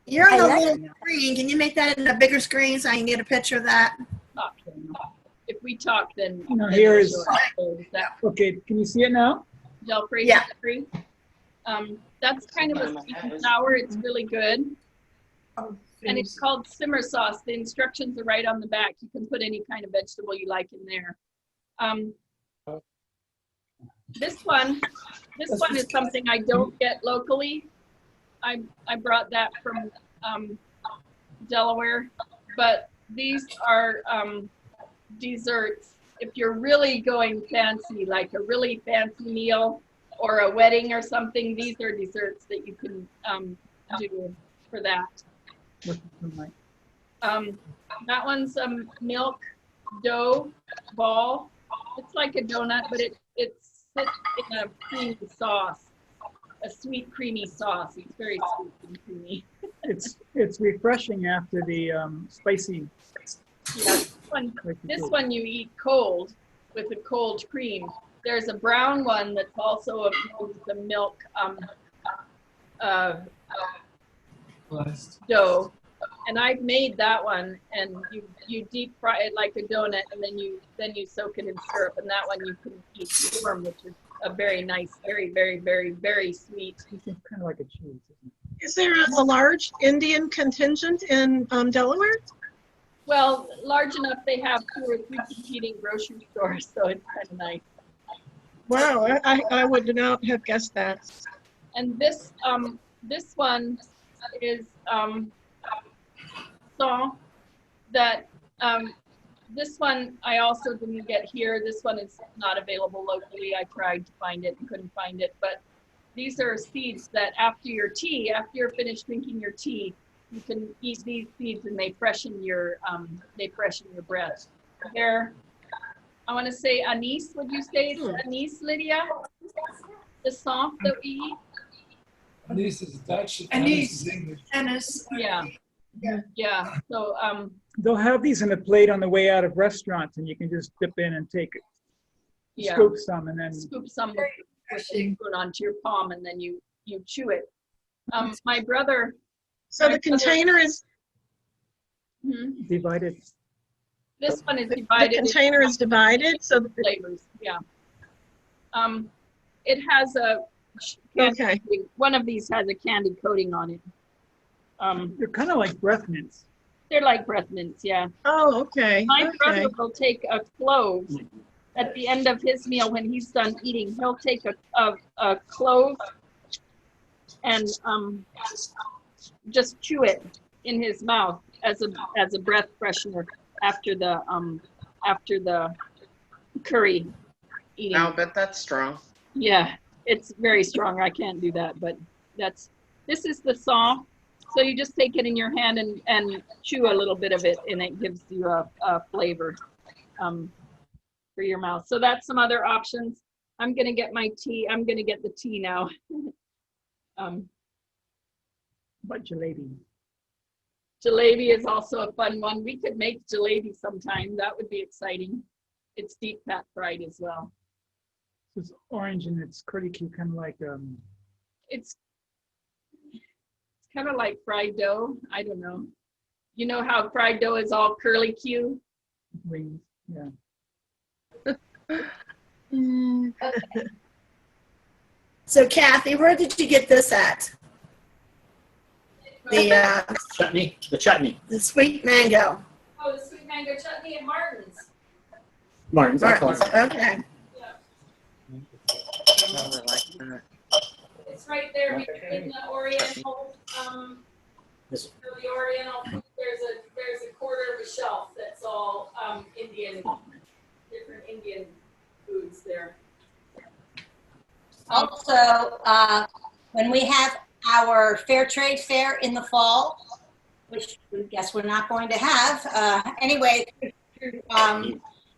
D: You're on the little screen. Can you make that in a bigger screen so I can get a picture of that?
E: If we talk, then.
G: No,
E: then
G: here
E: we'll
G: is-
E: show it. So is that
G: Okay, can you see it now?
E: jalfrezi
D: Yeah.
E: curry? That's kind of a sweet and sour. It's really good. And it's called simmer sauce. The instructions are right on the back. You can put any kind of vegetable you like in there. This one is something I don't get locally. I brought that from Delaware, but these are desserts. If you're really going fancy, like a really fancy meal or a wedding or something, these are desserts that you can do for that. That one's a milk dough ball. It's like a donut, but it sits in a creamy sauce, a sweet creamy sauce. It's very sweet and creamy.
G: It's refreshing after the spicy.
E: Yeah, this one you eat cold with a cold cream. There's a brown one that's also with a milk dough, and I've made that one. And you deep fry it like a donut, and then you soak it in syrup. And that one you can eat warm, which is a very nice, very, very, very, very sweet.
G: It's kind of like a cheese.
A: Is there a large Indian contingent in Delaware?
E: Well, large enough they have 2 or 3 competing grocery stores, so it's kind of nice.
A: Wow, I would not have guessed that.
E: And this one is song that this one I also didn't get here. This one is not available locally. I tried to find it and couldn't find it. But these are seeds that after you're finished drinking your tea, you can eat these seeds and they freshen your breath. They're, I want to say anise. Would you say it's anise, Lydia? The song that we eat.
Q: Anise is Dutch.
M: Anise.
Q: Is English.
M: Anise.
E: Yeah. So
G: They'll have these in a plate on the way out of restaurants, and you can just dip in and take it. Scoop some, and then
E: scoop some with a spoon onto your palm, and then you chew it. My brother.
A: So the container is
G: divided.
E: This one is divided.
A: The container is divided, so the
E: flavors. Yeah. It has a candy coating. One of these has a candy coating on it.
G: They're kind of like breath mints.
E: They're like breath mints, yeah.
A: Oh, okay.
E: My brother will take a clove at the end of his meal when he's done eating. He'll take a clove and just chew it in his mouth as a breath freshener after the curry eating.
I: I'll bet that's strong.
E: Yeah, it's very strong. I can't do that, but this is the saw. So you just take it in your hand and chew a little bit of it, and it gives you a flavor for your mouth. So that's some other options. I'm gonna get my tea. I'm gonna get the tea now.
G: But jalebi.
E: Jalebi is also a fun one. We could make jalebi sometime. That would be exciting. It's deep fat fried as well.
G: It's orange and it's curly Q, kind of like
E: It's kind of like fried dough. I don't know. You know how fried dough is all curly Q?
G: wings. Yeah.
D: Okay. So Kathy, where did you get this at? The
O: chutney. The chutney.
D: The sweet mango.
E: Oh, the sweet mango chutney at Martin's.
O: Martin's.
D: Okay.
E: It's right there between the Oriental.
O: This.
E: The Oriental. There's a quarter of a shelf that's all Indian, different Indian foods there.
F: Also, when we have our fair trade fair in the fall, which we guess we're not going to have, anyway, through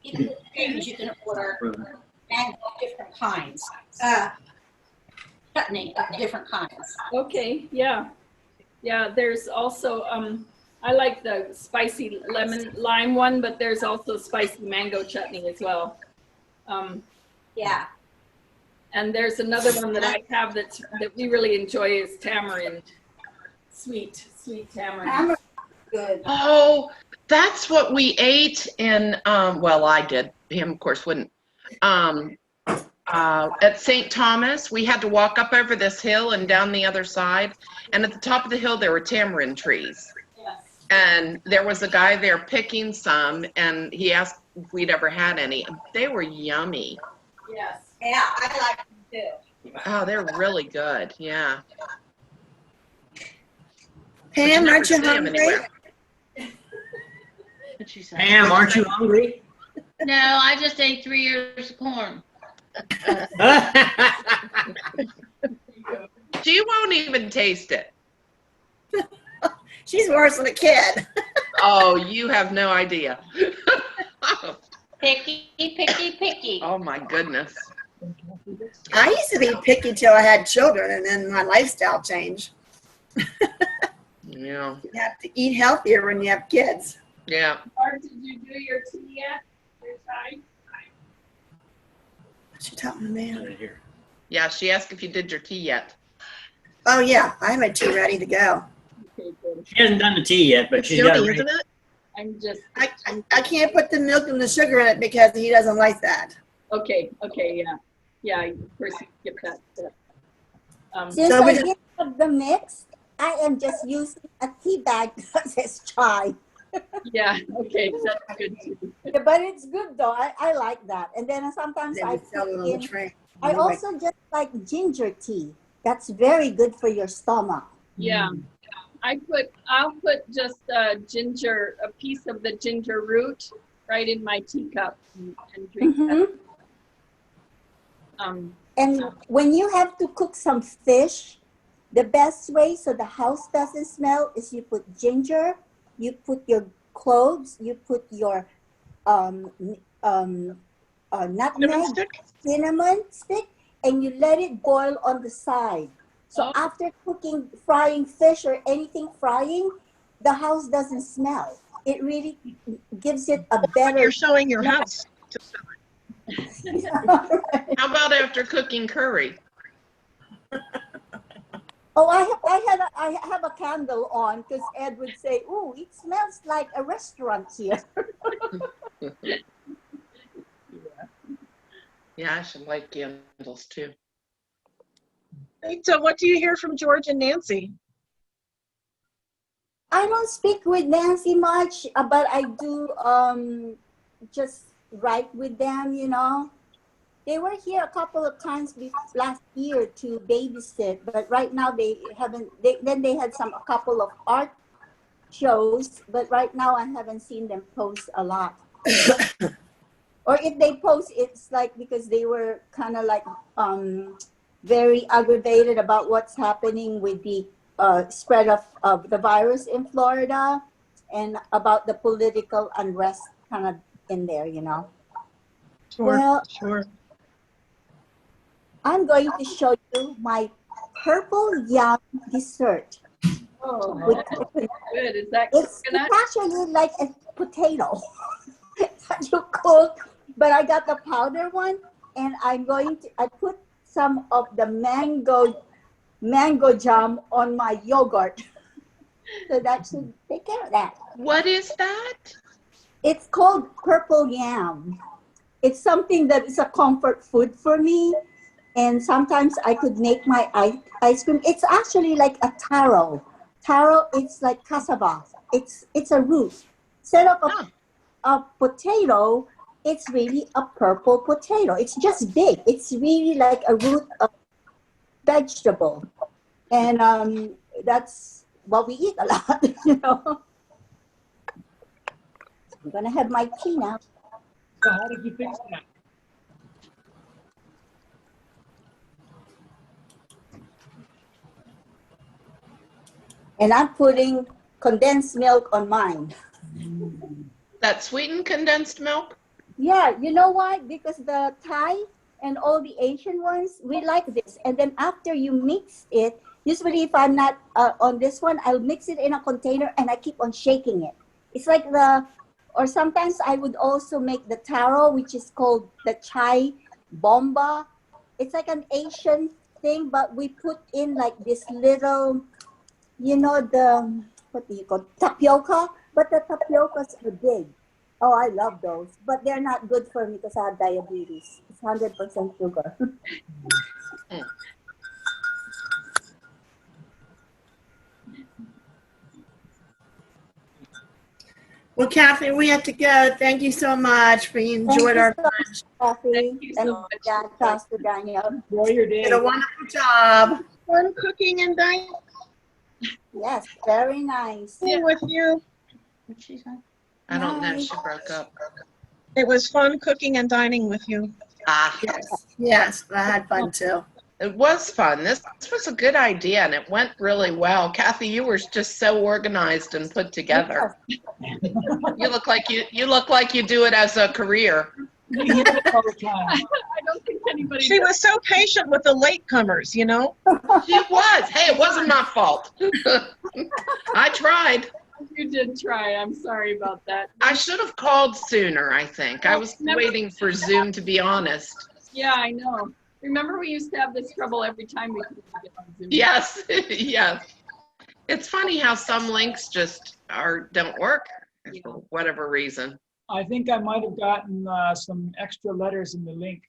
F: you can order mango of different kinds. Chutney of different kinds.
E: Okay, yeah. Yeah, there's also, I like the spicy lemon lime one, but there's also spicy mango chutney as well.
F: Yeah.
E: And there's another one that I have that we really enjoy is tamarind. Sweet tamarind.
F: Tamarind, good.
I: Oh, that's what we ate in, well, I did. Him, of course, wouldn't. At St. Thomas, we had to walk up over this hill and down the other side. And at the top of the hill, there were tamarind trees.
E: Yes.
I: And there was a guy there picking some, and he asked if we'd ever had any. They were yummy.
E: Yes.
F: Yeah, I like them too.
I: Oh, they're really good. Yeah.
D: Pam,
I: never
D: aren't you
I: see 'em
D: hungry?
I: anywhere.
O: Pam, aren't you hungry?
P: No, I just ate 3 ears of corn.
I: She won't even taste it.
D: She's worse than a kid.
I: Oh, you have no idea.
P: Picky, picky, picky.
I: Oh my goodness.
D: I used to be picky till I had children, and then my lifestyle changed.
I: Yeah.
D: You have to eat healthier when you have kids.
I: Yeah.
E: Or did you do your tea yet? Your chai?
D: She talking to me.
I: Yeah, she asked if you did your tea yet.
D: Oh yeah, I have my tea ready to go.
E: Okay, good.
O: She hasn't done the tea yet, but
A: It's
O: she's got
A: yummy,
O: it.
A: isn't it?
E: I'm just,
D: I can't put the milk and the sugar in it because he doesn't like that.
E: okay, yeah. Yeah, of course you skip that step.
C: Since
D: So
C: I
D: we
C: didn't have the mix, I am just using a tea bag that says chai.
E: Yeah, okay, that's good too.
C: Yeah, but it's good though. I like that. And then sometimes
D: Then
C: I
D: we sell it
C: put
D: on the
C: in,
D: train.
C: I also just like ginger tea. That's very good for your stomach.
E: Yeah, I'll put just ginger, a piece of the ginger root right in my teacup and drink that.
C: And when you have to cook some fish, the best way so the house doesn't smell is you put ginger, you put your cloves, you put your nutmeg, cinnamon stick, and you let it boil on the side. So after cooking, frying fish or anything frying, the house doesn't smell. It really gives it a better.
A: You're showing your house.
I: How about after cooking curry?
C: Oh, I have a candle on because Ed would say, "Ooh, it smells like a restaurant here."
I: Yeah, I should light candles too.
A: So what do you hear from George and Nancy?
C: I don't speak with Nancy much, but I do just write with them, you know. They were here a couple of times last year to babysit, but right now they haven't. Then they had a couple of art shows, but right now I haven't seen them post a lot. Or if they post, it's like because they were kind of like very aggravated about what's happening with the spread of the virus in Florida and about the political unrest kind of in there, you know.
A: Sure,
C: Well,
A: sure.
C: I'm going to show you my purple yam dessert.
E: Oh,
C: With
E: good. Is that
C: it's
E: coconut?
C: actually like a potato that you cook, but I got the powder one, and I put some of the mango jam on my yogurt. So that should take care of that.
I: What is that?
C: It's called purple yam. It's something that is a comfort food for me. And sometimes I could make my ice cream. It's actually like a taro. Taro, it's like cassava. It's a root. Instead of a potato, it's really a purple potato. It's just big. It's really like a root of vegetable. And that's what we eat a lot, you know. I'm gonna have my tea now.
O: So how did you fix that?
C: And I'm putting condensed milk on mine.
I: That sweetened condensed milk?
C: Yeah, you know why? Because the Thai and all the Asian ones, we like this. And then after you mix it, usually if I'm not on this one, I'll mix it in a container and I keep on shaking it. It's like or sometimes I would also make the taro, which is called the chai bomba. It's like an Asian thing, but we put in like this little, what do you call tapioca? But the tapiocas are big. Oh, I love those, but they're not good for me because I have diabetes. It's 100% sugar.
D: Well, Kathy, we have to go. Thank you so much. We enjoyed our
C: lunch. Kathy, and Pastor Daniel.
G: Enjoy your day.
D: did a wonderful job.
A: Fun cooking and dining
C: Yes, very nice.
A: with you.
I: I don't know. She broke up.
A: It was fun cooking and dining with you.
I: Ah,
D: Yes, I had fun too.
I: it was fun. This was a good idea, and it went really well. Kathy, you were just so organized and put together. You look like you do it as a career.
G: We hear it all the time.
E: I don't think anybody.
A: She was so patient with the latecomers,
I: She was. Hey, it wasn't my fault. I tried.
E: You did try. I'm sorry about that.
I: I should have called sooner, I think. I was waiting for Zoom, to be honest.
E: Yeah, I know. Remember, we used to have this trouble every time we could get on Zoom.
I: Yes, yes. It's funny how some links just don't work for whatever reason.
G: I think I might have gotten some extra letters in the link.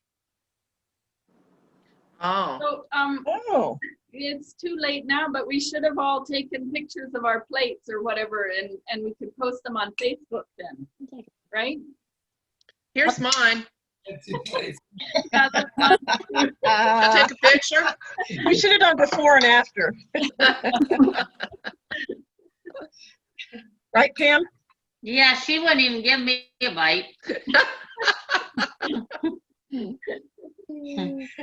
I: Oh.
E: So, it's too late now, but we should have all taken pictures of our plates or whatever, and we could post them on Facebook then, right?
I: Here's mine.
E: Yeah, that's fun.
I: Take a picture.
A: We should have done before and after. Right, Pam?
P: Yeah, she wouldn't even give me a bite.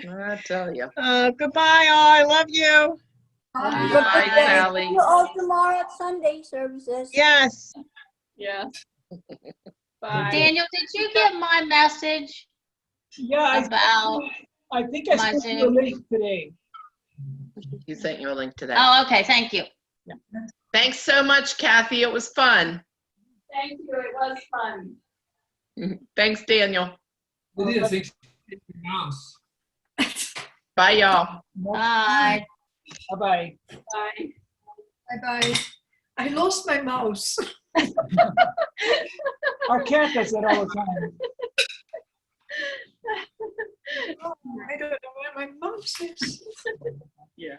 I: I tell you.
A: Goodbye, all. I love you.
I: Bye, Sally.
C: See you all tomorrow at Sunday services.
A: Yes.
E: Yeah. Bye.
P: Daniel, did you get my message?
G: Yeah,
P: About
G: I think I
P: my
G: sent you a
P: Zoom?
G: link today.
I: He sent you a link to that.
P: Oh, okay, thank you.
I: Thanks so much, Kathy. It was fun.
E: Thank you. It was fun.
I: Thanks, Daniel.
Q: Lydia thinks it's your mouse.
I: Bye, y'all.
P: Bye.
G: Bye-bye.
E: Bye.
M: Bye-bye. I lost my mouse.
G: Our cat does that all the time.
M: I don't know where my mouse is.
E: Yeah.